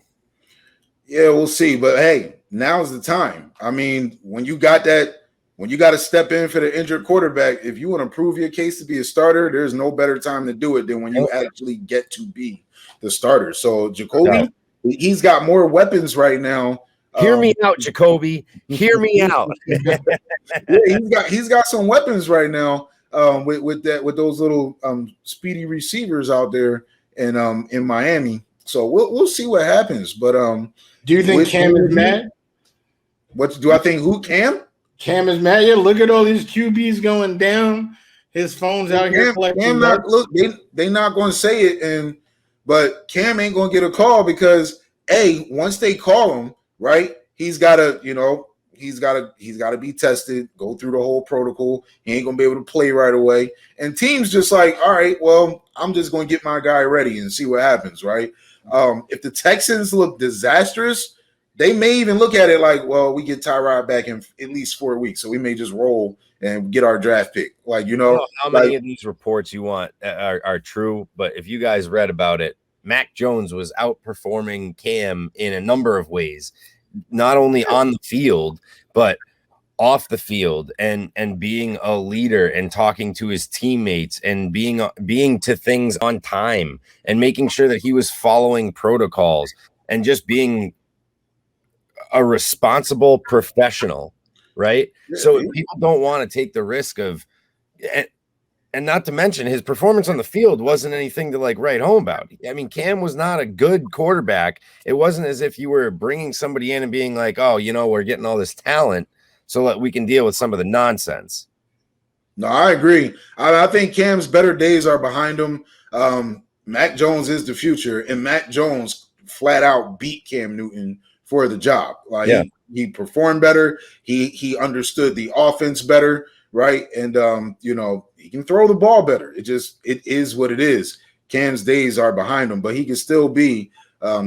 Yeah, we'll see. But hey, now's the time. I mean, when you got to step in for the injured quarterback, if you want to prove your case to be a starter, there's no better time to do it than when you actually get to be the starter. So Jacoby, he's got more weapons right now. Hear me out, Jacoby. Hear me out. Yeah, he's got some weapons right now. with those little speedy receivers out there in Miami. So we'll see what happens. But do you think Cam is mad? What do I think? Who Cam? Cam is mad. Yeah, look at all these QBs going down. His phone's out here collecting. Cam they not going to say it, but Cam ain't going to get a call because once they call him, right, he's got to be tested, go through the whole protocol. He ain't going to be able to play right away. And teams just like, all right, well, I'm just going to get my guy ready and see what happens, right? If the Texans look disastrous, they may even look at it like, well, we get Tyrod back in at least 4 weeks, so we may just roll and get our draft pick. Like, how many of these reports you want are true, but if you guys read about it, Mac Jones was outperforming Cam in a number of ways, not only on the field, but off the field and being a leader and talking to his teammates and being to things on time and making sure that he was following protocols and just being a responsible professional, right? So if people don't want to take the risk of, and not to mention his performance on the field wasn't anything to like write home about. I mean, Cam was not a good quarterback. It wasn't as if you were bringing somebody in and being like, oh, we're getting all this talent so that we can deal with some of the nonsense. No, I agree. I think Cam's better days are behind him. Mac Jones is the future, and Mac Jones flat out beat Cam Newton for the job. Like he performed better. He understood the offense better, right? And he can throw the ball better. It is what it is. Cam's days are behind him, but he can still be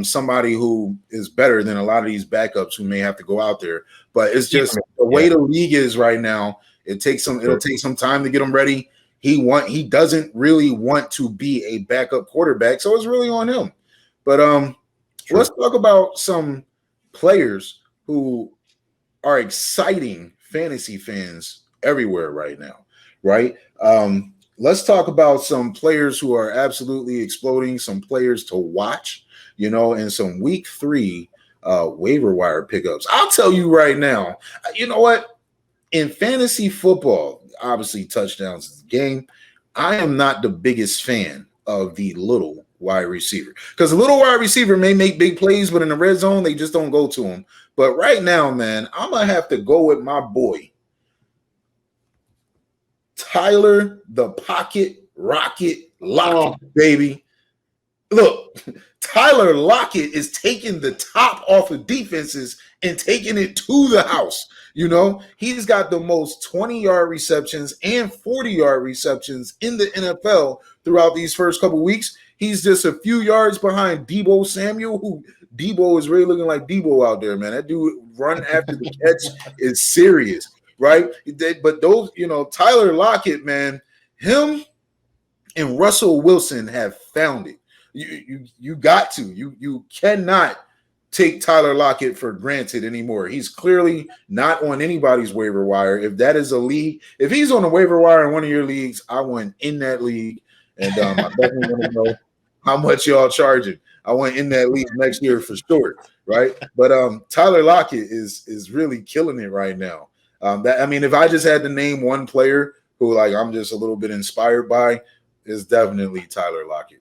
somebody who is better than a lot of these backups who may have to go out there. But it's just the way the league is right now. It'll take some time to get him ready. He doesn't really want to be a backup quarterback, so it's really on him. But let's talk about some players who are exciting fantasy fans everywhere right now, right? Let's talk about some players who are absolutely exploding, some players to watch, and some week 3 waiver wire pickups. I'll tell you right now, you know what? In fantasy football, obviously touchdowns is the game. I am not the biggest fan of the little wide receiver because the little wide receiver may make big plays, but in the red zone, they just don't go to him. But right now, man, I'm going to have to go with my boy, Tyler the Pocket Rocket Lockett, baby. Look, Tyler Lockett is taking the top off of defenses and taking it to the house. He's got the most 20-yard receptions and 40-yard receptions in the NFL throughout these first couple weeks. He's just a few yards behind Deebo Samuel, who Deebo is really looking like Deebo out there, man. That dude run after the catch is serious, right? But those, Tyler Lockett, man, him and Russell Wilson have found it. You got to. You cannot take Tyler Lockett for granted anymore. He's clearly not on anybody's waiver wire. If that is a league, if he's on the waiver wire in one of your leagues, I want in that league. And I definitely want to know how much y'all charging. I want in that league next year for sure, right? But Tyler Lockett is really killing it right now. If I just had to name one player who I'm just a little bit inspired by, is definitely Tyler Lockett.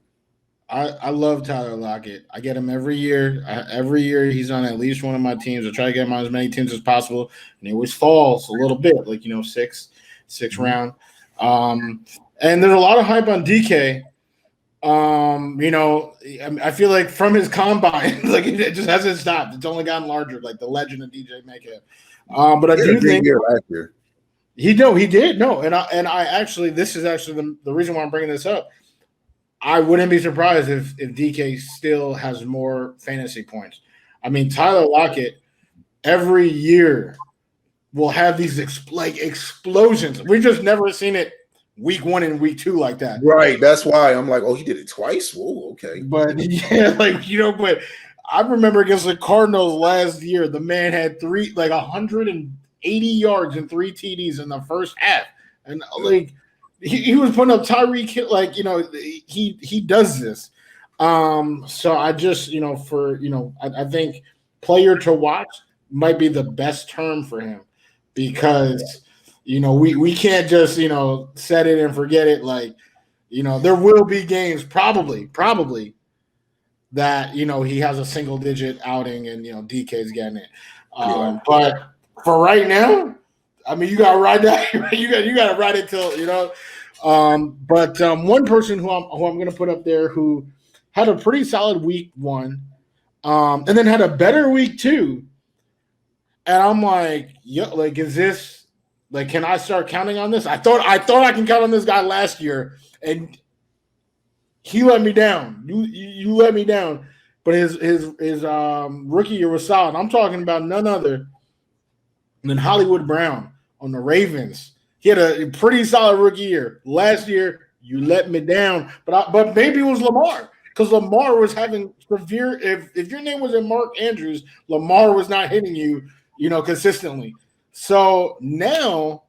I love Tyler Lockett. I get him every year. Every year he's on at least one of my teams. I try to get him on as many teams as possible, and he always falls a little bit, sixth round. And there's a lot of hype on DK. I feel like from his combine, it just hasn't stopped. It's only gotten larger, like the legend of DJ Metcalf. But I do think last year. He did. No, and I actually, this is actually the reason why I'm bringing this up. I wouldn't be surprised if DK still has more fantasy points. I mean, Tyler Lockett every year will have these explosions. We've just never seen it week 1 and week 2 like that. Right. That's why I'm like, oh, he did it twice. Whoa, okay. But but I remember against the Cardinals last year, the man had 180 yards and 3 TDs in the first half. And he was putting up Tyreek Hill, he does this. So I just, I think player to watch might be the best term for him because we can't just, set it and forget it. Like, there will be games probably that, he has a single digit outing and, DK's getting it. But for right now, I mean, you got to ride that. you got to ride it till, But one person who I'm going to put up there who had a pretty solid week 1, and then had a better week 2. And I'm like, is this like, can I start counting on this? I thought I can count on this guy last year, and he let me down. You let me down. But his rookie year was solid. I'm talking about none other than Hollywood Brown on the Ravens. He had a pretty solid rookie year. Last year, you let me down. But maybe it was Lamar, because Lamar was having severe. If your name wasn't Mark Andrews, Lamar was not hitting you, consistently. So now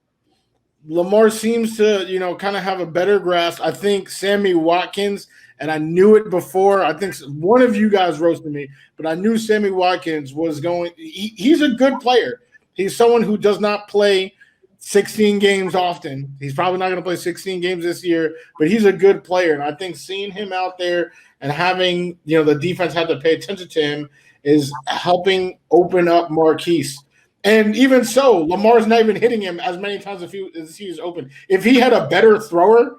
Lamar seems to, kind of have a better grasp. I think Sammy Watkins, and I knew it before. I think one of you guys roasted me, but I knew Sammy Watkins was going. He's a good player. He's someone who does not play 16 games often. He's probably not going to play 16 games this year, but he's a good player. And I think seeing him out there and having, the defense have to pay attention to him is helping open up Marquise. And even so, Lamar's not even hitting him as many times as he was open. If he had a better thrower,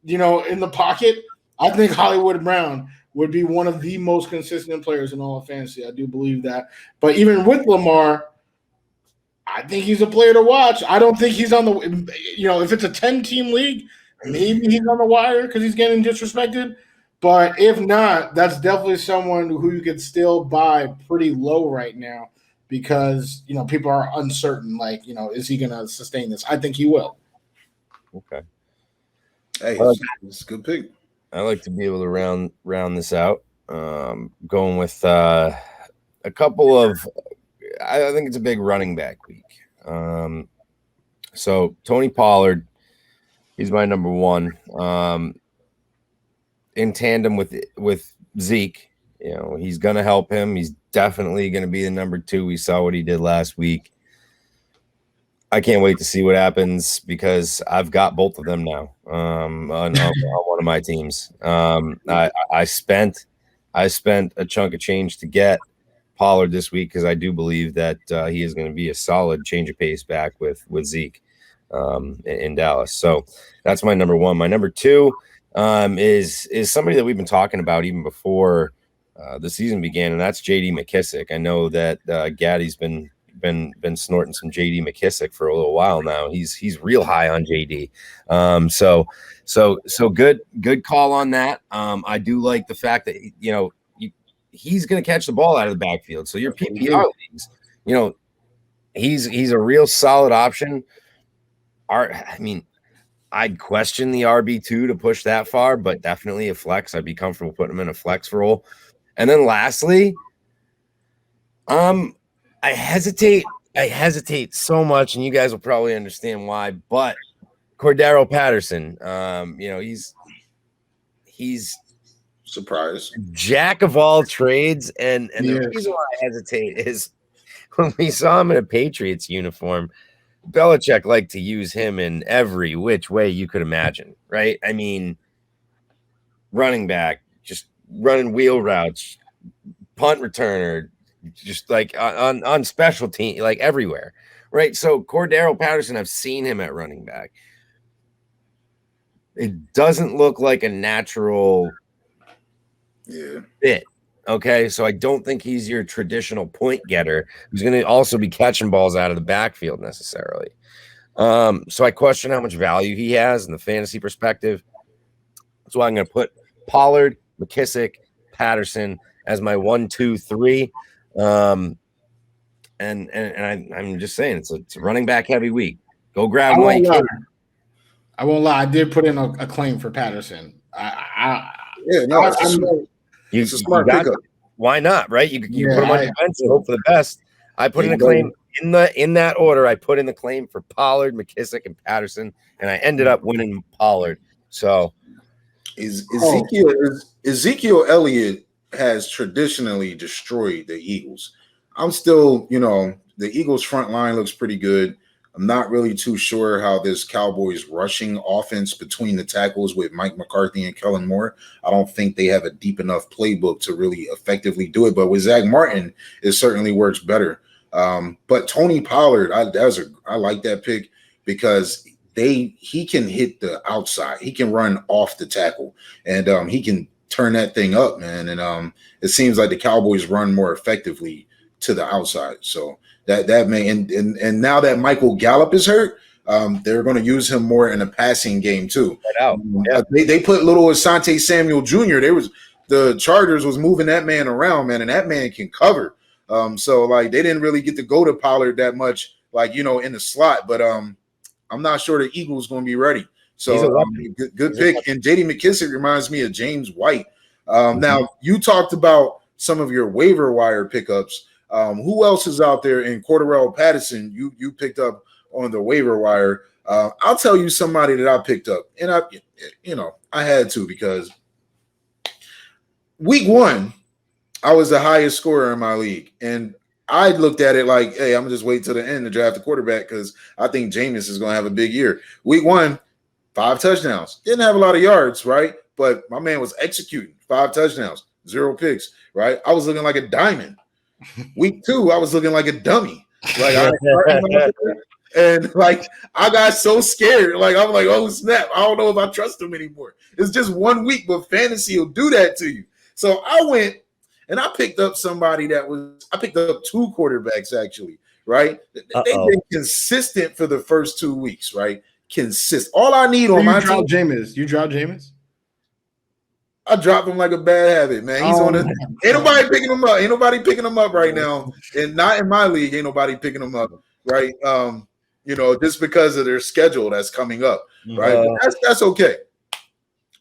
in the pocket, I think Hollywood Brown would be one of the most consistent players in all of fantasy. I do believe that. But even with Lamar, I think he's a player to watch. I don't think he's on the if it's a 10-team league, maybe he's on the wire because he's getting disrespected. But if not, that's definitely someone who you could still buy pretty low right now because, people are uncertain. Like, is he going to sustain this? I think he will. Okay. Hey, it's a good pick. I like to be able to round this out. Going with a couple of, I think it's a big running back week. So Tony Pollard, he's my number 1. In tandem with Zeke, he's going to help him. He's definitely going to be the number 2. We saw what he did last week. I can't wait to see what happens because I've got both of them now on one of my teams. I spent a chunk of change to get Pollard this week because I do believe that he is going to be a solid change of pace back with Zeke in Dallas. So that's my number 1. My number 2 is somebody that we've been talking about even before the season began, and that's J.D. Mckissick. I know that Gaddy's been snorting some J.D. Mckissick for a little while now. He's real high on J.D. So good call on that. I do like the fact that he's going to catch the ball out of the backfield. So your PPR leagues, he's a real solid option. I'd question the RB2 to push that far, but definitely a flex. I'd be comfortable putting him in a flex role. And then lastly, I hesitate so much, and you guys will probably understand why, but Cordaro Patterson, he's surprise jack of all trades, and the reason why I hesitate is when we saw him in a Patriots uniform, Belichick liked to use him in every which way you could imagine, right? I mean, running back, just running wheel routes, punt returner, just like on special team, like everywhere, right? So Cordaro Patterson, I've seen him at running back. It doesn't look like a natural fit. Okay, so I don't think he's your traditional point getter who's going to also be catching balls out of the backfield necessarily. So I question how much value he has in the fantasy perspective. So I'm going to put Pollard, McKissick, Patterson as my 1, 2, 3. And I'm just saying it's a running back heavy week. Go grab Mike. I won't lie. I did put in a claim for Patterson. It's a smart pickup. Why not? Right? You put him on your bench and hope for the best. I put in a claim in that order. I put in the claim for Pollard, McKissick, and Patterson, and I ended up winning Pollard. So Ezekiel Elliott has traditionally destroyed the Eagles. I'm still, the Eagles front line looks pretty good. I'm not really too sure how this Cowboys rushing offense between the tackles with Mike McCarthy and Kellen Moore. I don't think they have a deep enough playbook to really effectively do it. But with Zach Martin, it certainly works better. But Tony Pollard, I like that pick because he can hit the outside. He can run off the tackle, and he can turn that thing up, man. And it seems like the Cowboys run more effectively to the outside. So that may and now that Michael Gallup is hurt, they're going to use him more in a passing game too. They put little Asante Samuel Jr. The Chargers was moving that man around, man, and that man can cover. So like they didn't really get to go to Pollard that much, like in the slot. But I'm not sure the Eagles going to be ready. So good pick. And J.D. McKissick reminds me of James White. Now you talked about some of your waiver wire pickups. Who else is out there in Cordaro Patterson? You picked up on the waiver wire. I'll tell you somebody that I picked up, and I had to because week 1 I was the highest scorer in my league, and I looked at it like, hey, I'm gonna just wait till the end to draft a quarterback because I think Jameis is gonna have a big year. Week 1, 5 touchdowns. Didn't have a lot of yards, right? But my man was executing. 5 touchdowns, 0 picks, right? I was looking like a diamond. Week 2, I was looking like a dummy. Like I got so scared. Like I'm like, oh snap! I don't know if I trust him anymore. It's just 1 week, but fantasy will do that to you. So I went and I picked up somebody I picked up 2 quarterbacks actually, right? They've been consistent for the first 2 weeks, right? All I need on my team. You dropped Jameis? I dropped him like a bad habit, man. He's on the. Ain't nobody picking him up. Ain't nobody picking him up right now, and not in my league. Ain't nobody picking him up, right? Just because of their schedule that's coming up, right? That's okay.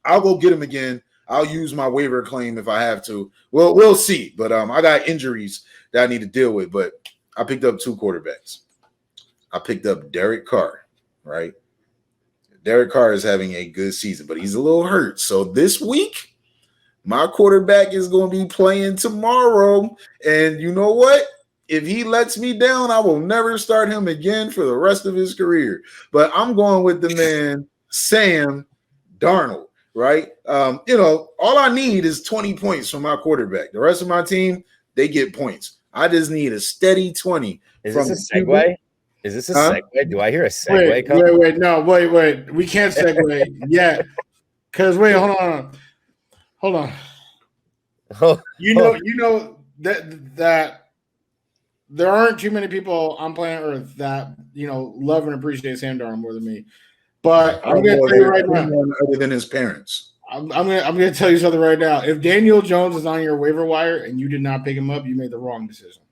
I'll go get him again. I'll use my waiver claim if I have to. Well, we'll see. But I got injuries that I need to deal with. But I picked up 2 quarterbacks. I picked up Derek Carr, right? Derek Carr is having a good season, but he's a little hurt. So this week, my quarterback is going to be playing tomorrow. And you know what? If he lets me down, I will never start him again for the rest of his career. But I'm going with the man, Sam Darnold, right? All I need is 20 points from my quarterback. The rest of my team, they get points. I just need a steady 20. Is this a segue? Is this a segue? Do I hear a segue? Wait. We can't segue yet. Because hold on. Oh, you know that there aren't too many people on planet Earth that love and appreciate Sam Darnold more than me. But I'm going to tell you right now, other than his parents, I'm going to tell you something right now. If Daniel Jones is on your waiver wire and you did not pick him up, you made the wrong decision.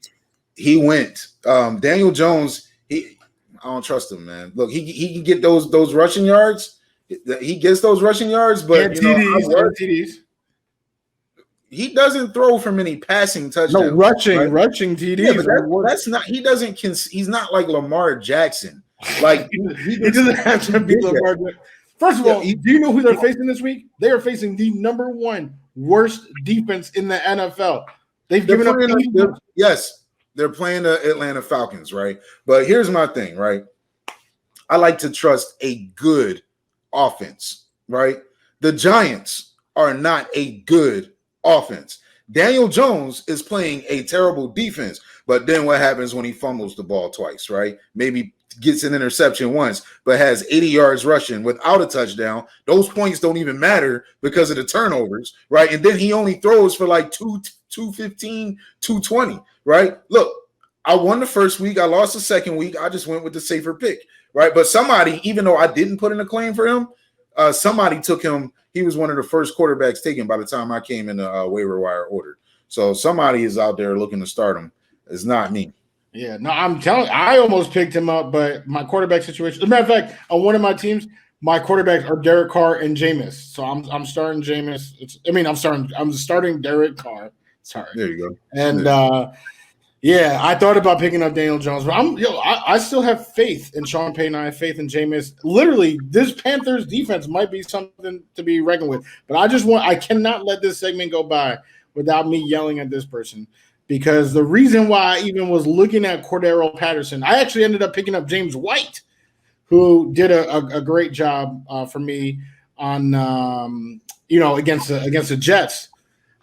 He went. Daniel Jones. I don't trust him, man. Look, he can get those rushing yards. He gets those rushing yards, but TDs. He doesn't throw for many passing touchdowns. No, rushing TDs. Yeah, but that's not. He doesn't. He's not like Lamar Jackson. Like he doesn't have to be Lamar Jackson. First of all, do you know who they're facing this week? They are facing the number 1 worst defense in the NFL. They've given up. Yes, they're playing the Atlanta Falcons, right? But here's my thing, right? I like to trust a good offense, right? The Giants are not a good offense. Daniel Jones is playing a terrible defense, but then what happens when he fumbles the ball twice, right? Maybe gets an interception once, but has 80 yards rushing without a touchdown. Those points don't even matter because of the turnovers, right? And then he only throws for like 215, 220, right? Look, I won the first week. I lost the second week. I just went with the safer pick, right? But somebody, even though I didn't put in a claim for him, somebody took him. He was one of the first quarterbacks taken by the time I came in the waiver wire order. So somebody is out there looking to start him. It's not me. Yeah, no, I'm telling you, I almost picked him up, but my quarterback situation. As a matter of fact, on one of my teams, my quarterbacks are Derek Carr and Jameis. So I'm starting Jameis. I'm starting Derek Carr. Sorry. There you go. And I thought about picking up Daniel Jones, but I still have faith in Sean Payton. I have faith in Jameis. Literally, this Panthers defense might be something to be reckoned with. But I cannot let this segment go by without me yelling at this person. because the reason why I even was looking at Cordaro Patterson, I actually ended up picking up James White, who did a great job for me on against the Jets.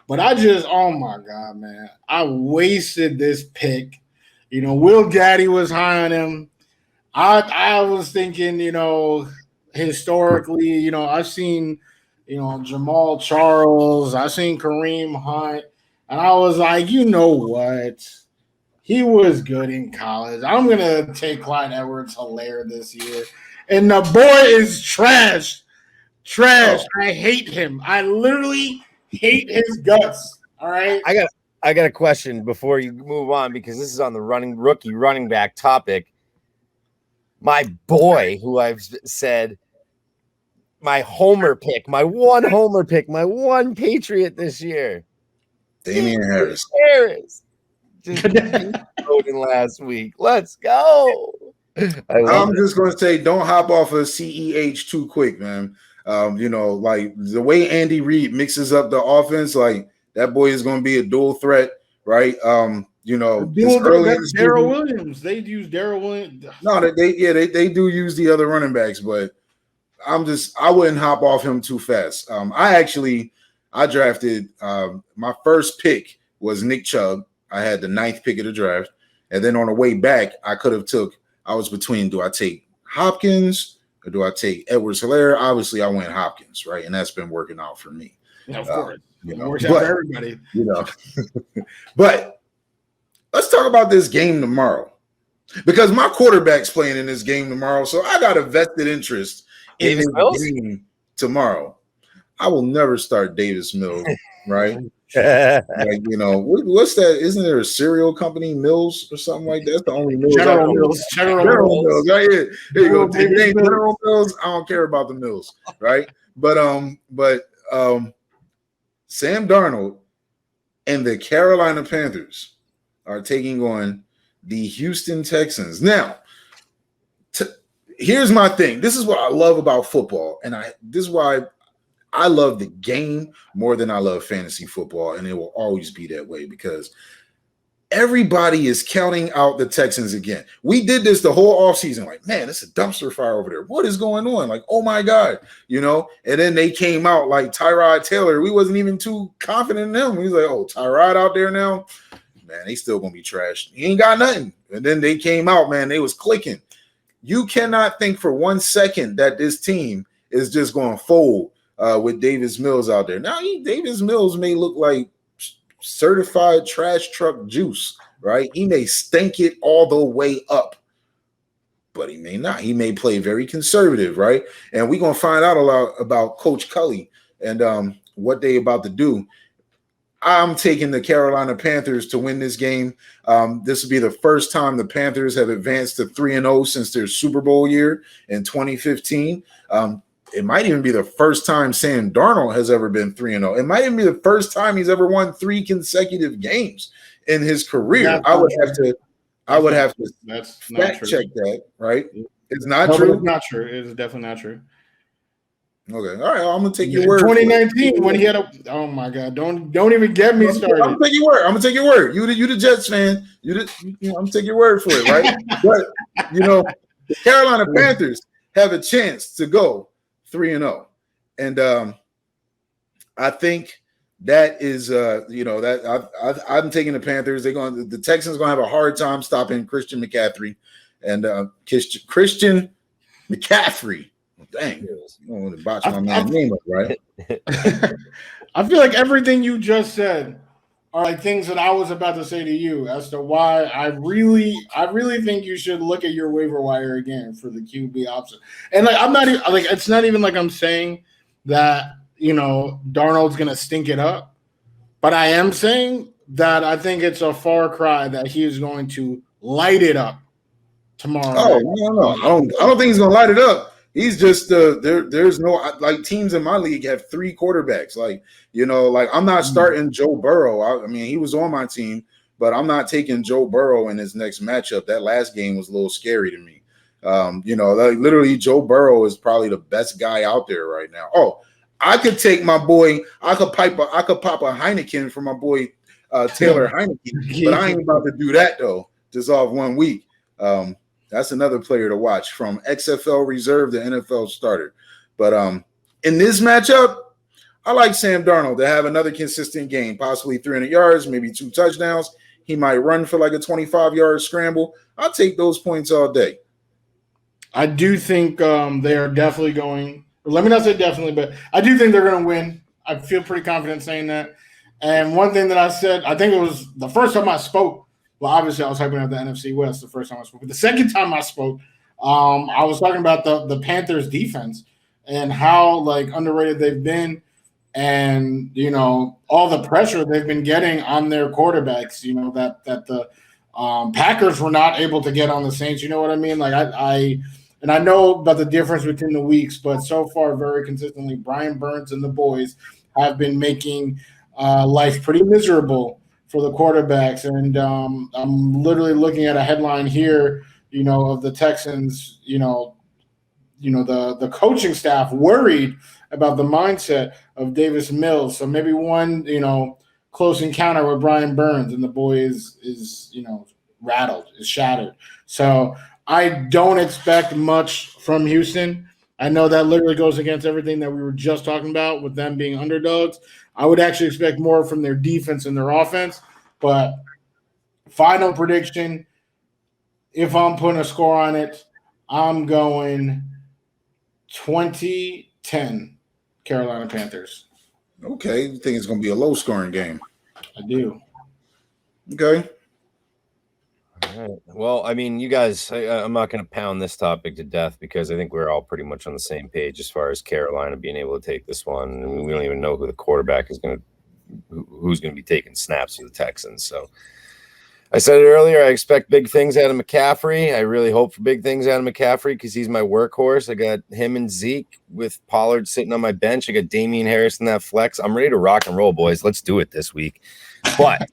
But oh my God, man, I wasted this pick. Will Gaddy was high on him. I was thinking, historically, I've seen, Jamal Charles, I've seen Kareem Hunt, and I was like, you know what? He was good in college. I'm gonna take Clyde Edwards-Helaire this year, and the boy is trash. Trash. Oh. I hate him. I literally hate his guts. All right. I got a question before you move on, because this is on the rookie running back topic. My boy, who I've said my homer pick, my one homer pick, my one Patriot this year, Damian Harris. Just voting last week. Let's go. I'm just going to say, don't hop off of CEH too quick, man. Like the way Andy Reid mixes up the offense, like that boy is going to be a dual threat, right? Darrell Williams. They use Darrell Williams. No, they do use the other running backs, but I wouldn't hop off him too fast. I drafted my first pick was Nick Chubb. I had the 9th pick of the draft, and then on the way back, I was between, do I take Hopkins or do I take Edwards-Helaire? Obviously, I went Hopkins, right? And that's been working out for me. Of course. It works out for everybody. But let's talk about this game tomorrow, because my quarterback's playing in this game tomorrow, so I got a vested interest in this game tomorrow. I will never start Davis Mills, right? What's that? Isn't there a cereal company, Mills or something like that? That's the only Mills. General Mills. Right here. Here you go. General Mills. I don't care about the Mills, right? But Sam Darnold and the Carolina Panthers are taking on the Houston Texans. Now, here's my thing. This is what I love about football, and this is why I love the game more than I love fantasy football, and it will always be that way, because everybody is counting out the Texans again. We did this the whole offseason, like, man, it's a dumpster fire over there. What is going on? Like, oh my God, and then they came out like Tyrod Taylor. We wasn't even too confident in them. We was like, oh, Tyrod out there now? Man, they still gonna be trashed. He ain't got nothing. And then they came out, man, they was clicking. You cannot think for 1 second that this team is just going to fold with Davis Mills out there. Now, Davis Mills may look like certified trash truck juice, right? He may stink it all the way up, but he may not. He may play very conservative, right? And we're going to find out a lot about Coach Cully and what they about to do. I'm taking the Carolina Panthers to win this game. This will be the first time the Panthers have advanced to 3-0 since their Super Bowl year in 2015. It might even be the first time Sam Darnold has ever been 3-0. It might even be the first time he's ever won 3 consecutive games in his career. I would have to fact check that, right? It's not true. It's not true. It's definitely not true. Okay, all right. I'm gonna take your word. 2019, when he had oh my God, don't even get me started. I'm gonna take your word. You the Jets fan. I'm gonna take your word for it, right? But the Carolina Panthers have a chance to go 3-0, and I think that is I'm taking the Panthers. The Texans gonna have a hard time stopping Christian McCaffrey and Christian McCaffrey. Dang, I don't want to botch my man's name up, right? I feel like everything you just said are like things that I was about to say to you as to why I really think you should look at your waiver wire again for the QB option. And like, I'm not even like, it's not even like I'm saying that Darnold's gonna stink it up, but I am saying that I think it's a far cry that he is going to light it up tomorrow. Oh no, I don't think he's gonna light it up. He's just there's no like teams in my league have 3 quarterbacks. Like I'm not starting Joe Burrow. I mean, he was on my team, but I'm not taking Joe Burrow in his next matchup. That last game was a little scary to me. Like literally Joe Burrow is probably the best guy out there right now. Oh, I could take my boy. I could pop a Heineken for my boy Taylor Heineke, but I ain't about to do that though. Just off 1 week. That's another player to watch from XFL reserve to NFL starter. But in this matchup, I like Sam Darnold to have another consistent game, possibly 300 yards, maybe 2 touchdowns. He might run for like a 25-yard scramble. I'll take those points all day. I do think they are definitely going – let me not say definitely, but I do think they're going to win. I feel pretty confident saying that. And one thing that I said, I think it was the first time I spoke. Well, obviously, I was talking about the NFC West the first time I spoke. But the second time I spoke, I was talking about the Panthers' defense and how, like, underrated they've been and, you know, all the pressure they've been getting on their quarterbacks, you know, that the Packers were not able to get on the Saints. You know what I mean? Like, I know about the difference between the weeks, but so far, very consistently, Brian Burns and the boys have been making life pretty miserable for the quarterbacks. And I'm literally looking at a headline here, you know, of the Texans, you know, the coaching staff worried about the mindset of Davis Mills. So maybe one, you know, close encounter with Brian Burns and the boy is you know, rattled, is shattered. So I don't expect much from Houston. I know that literally goes against everything that we were just talking about with them being underdogs. I would actually expect more from their defense and their offense. But final prediction, if I'm putting a score on it, I'm going 20-10 Carolina Panthers. Okay. You think it's going to be a low-scoring game? I do. Okay. All right. Well, I mean, you guys, I'm not going to pound this topic to death because I think we're all pretty much on the same page as far as Carolina being able to take this one. I mean, we don't even know who the quarterback is who's going to be taking snaps for the Texans. So I said it earlier, I expect big things out of McCaffrey. I really hope for big things out of McCaffrey because he's my workhorse. I got him and Zeke with Pollard sitting on my bench. I got Damian Harris in that flex. I'm ready to rock and roll, boys. Let's do it this week. But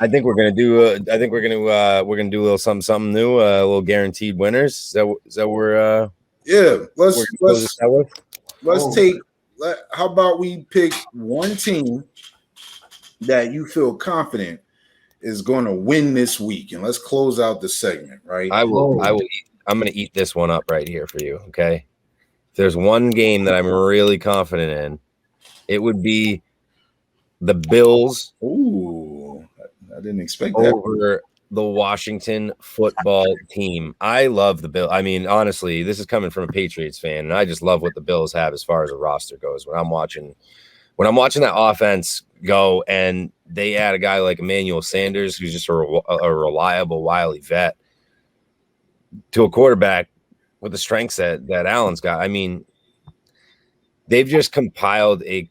I think we're gonna do. We're gonna do a little something new. A little guaranteed winners. Is that we're yeah. Let's Oh. take. How about we pick one team that you feel confident is going to win this week, and let's close out the segment. Right. I will. I'm gonna eat this one up right here for you. Okay. If there's one game that I'm really confident in, it would be the Bills. Ooh, I didn't expect that. Over the Washington football team. I love the Bills. I mean, honestly, this is coming from a Patriots fan, and I just love what the Bills have as far as a roster goes. When I'm watching that offense go, and they add a guy like Emmanuel Sanders, who's just a reliable, wily vet, to a quarterback with the strengths that Allen's got. I mean, they've just compiled a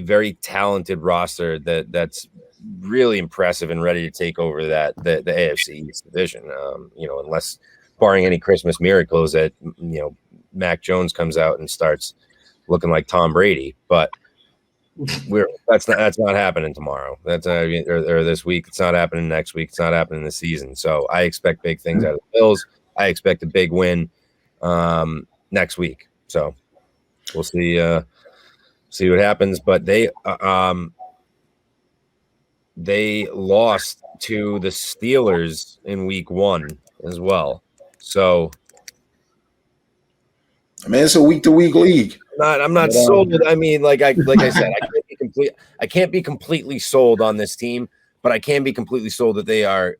very talented roster that's really impressive and ready to take over the AFC East division. You know, unless barring any Christmas miracles that, you know, Mac Jones comes out and starts looking like Tom Brady, but that's not happening tomorrow. That's not, or this week. It's not happening next week. It's not happening this season. So I expect big things out of the Bills. I expect a big win next week. So we'll see what happens. But they lost to the Steelers in week 1 as well. So, I mean, it's a week-to-week league. I'm not sold. I mean, like I said, I can't be completely sold on this team, but I can be completely sold that they are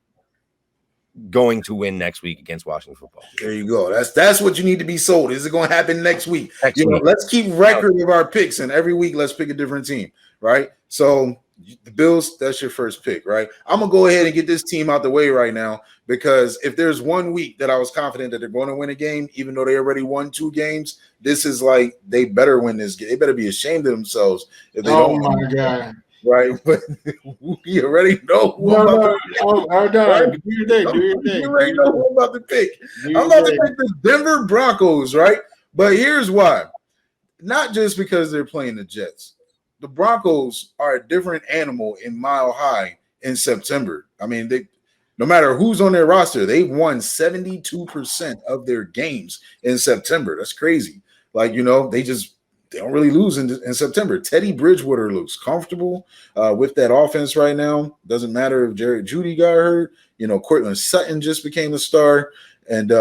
going to win next week against Washington football. There you go. That's what you need to be sold. Is it going to happen next week? Next week. Let's keep record of our picks, and every week let's pick a different team, right? So the Bills, that's your first pick, right? I'm going to go ahead and get this team out the way right now because if there's 1 week that I was confident that they're going to win a game, even though they already won 2 games, this is like they better win this game. They better be ashamed of themselves if they don't. Oh, my God. Right? But you already know who I'm about to pick. Right? Do your thing. You already know who I'm about to pick. I'm about to pick the Denver Broncos, right? But here's why. Not just because they're playing the Jets. The Broncos are a different animal in Mile High in September. I mean, no matter who's on their roster, they've won 72% of their games in September. That's crazy. Like, you know, they they don't really lose in September. Teddy Bridgewater looks comfortable with that offense right now. Doesn't matter if Jerry Jeudy got hurt. Cortland Sutton just became a star. And,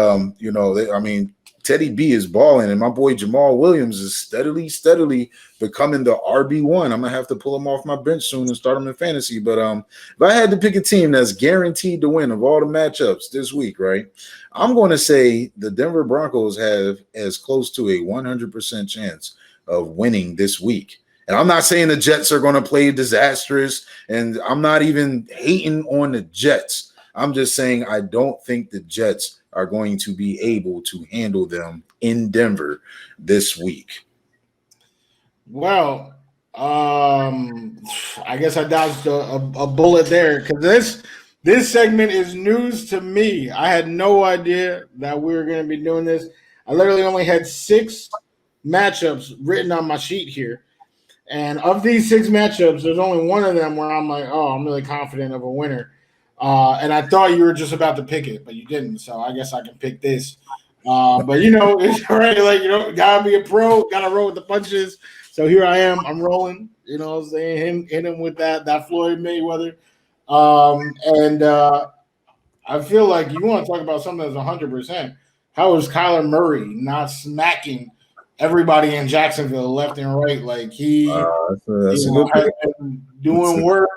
Teddy B is balling. And my boy Jamal Williams is steadily becoming the RB1. I'm going to have to pull him off my bench soon and start him in fantasy. But if I had to pick a team that's guaranteed to win of all the matchups this week, right, I'm going to say the Denver Broncos have as close to a 100% chance of winning this week. And I'm not saying the Jets are going to play disastrous, and I'm not even hating on the Jets. I'm just saying I don't think the Jets are going to be able to handle them in Denver this week. Well, I guess I dodged a bullet there because this segment is news to me. I had no idea that we were going to be doing this. I literally only had 6 matchups written on my sheet here. And of these 6 matchups, there's only one of them where I'm like, oh, I'm really confident of a winner. And I thought you were just about to pick it, but you didn't. So I guess I can pick this. But, it's already gotta be a pro, gotta roll with the punches. So here I am. I'm rolling, what I'm saying, hit him with that Floyd Mayweather. I feel like you want to talk about something that's 100%. How is Kyler Murray not smacking everybody in Jacksonville left and right? Like that's a good has been doing work.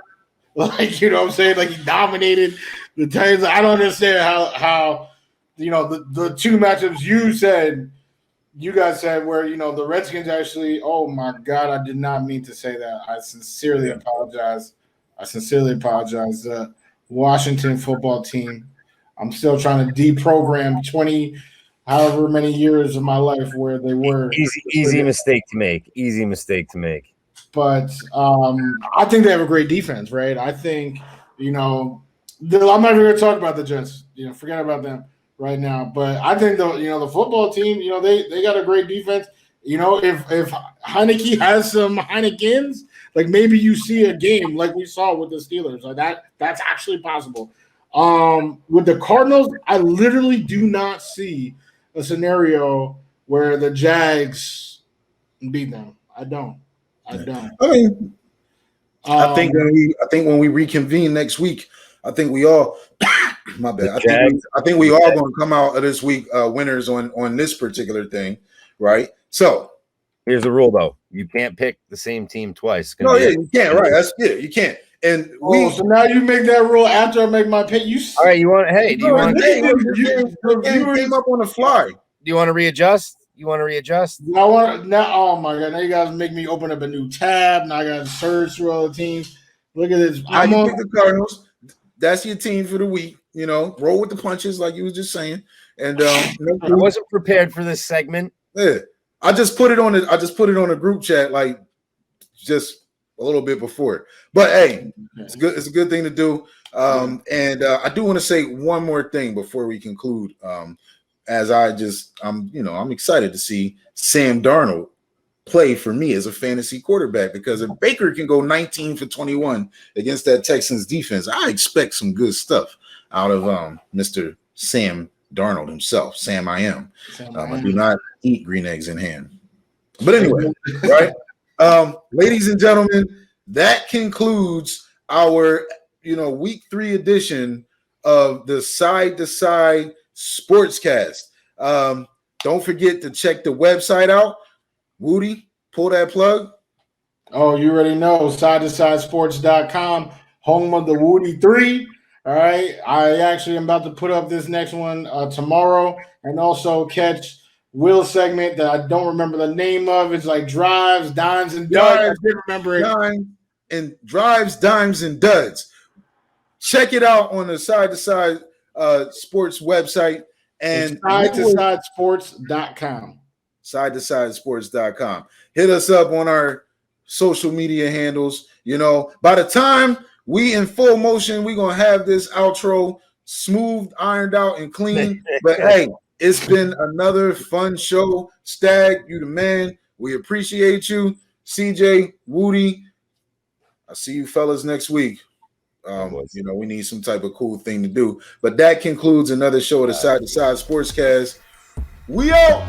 Like, what I'm saying? Like, he dominated the Titans. I don't understand how the 2 matchups you guys said where, the Redskins actually, oh, my God, I did not mean to say that. I sincerely apologize. Washington football team. I'm still trying to deprogram 20 however many years of my life where they were. Easy mistake to make. But I think they have a great defense, right? I think, I'm not even going to talk about the Jets. Forget about them right now. But I think, the football team, they got a great defense. If Heineke has some Heinekens, like maybe you see a game like we saw with the Steelers. Like that's actually possible. With the Cardinals, I literally do not see a scenario where the Jags beat them. I don't. I mean, I think when we reconvene next week, I think we all my bad. I think we all going to come out of this week winners on this particular thing, right? So here's the rule, though: you can't pick the same team twice. You can't. Right? You can't. And so now you make that rule after I make my pick. All right, you want? Hey, do you want? You came up on the fly. Do you want to readjust? Now, oh my God! Now you guys make me open up a new tab. Now I got to search through all the teams. Look at this. You pick the Cardinals. That's your team for the week. Roll with the punches, like you was just saying. And I wasn't prepared for this segment. Yeah, I just put it on a group chat, like just a little bit before. But hey, it's good. It's a good thing to do. And I do want to say one more thing before we conclude. I'm excited to see Sam Darnold play for me as a fantasy quarterback, because if Baker can go 19 for 21 against that Texans defense, I expect some good stuff out of Mr. Sam Darnold himself. Sam, I am. I do not eat green eggs in hand. But anyway, right? Ladies and gentlemen, that concludes our week 3 edition of the Side to Side Sportscast. Don't forget to check the website out. Wudi, pull that plug. Oh, you already know. Side2sidesports.com, home of the Wudi 3. All right. I actually am about to put up this next one tomorrow, and also catch Will's segment that I don't remember the name of. It's like Drives, Dimes, and Duds. I did remember it. Drives, Dimes, and Duds. Check it out on the Side to Side Sports website. And side2sidesports.com. Side2sidesports.com. Hit us up on our social media handles. By the time we in full motion, we're going to have this outro smooth, ironed out, and clean. But hey, it's been another fun show. Stag, you the man. We appreciate you. CJ, Wudi, I'll see you fellas next week. We need some type of cool thing to do. But that concludes another show of the Side to Side Sportscast. We out.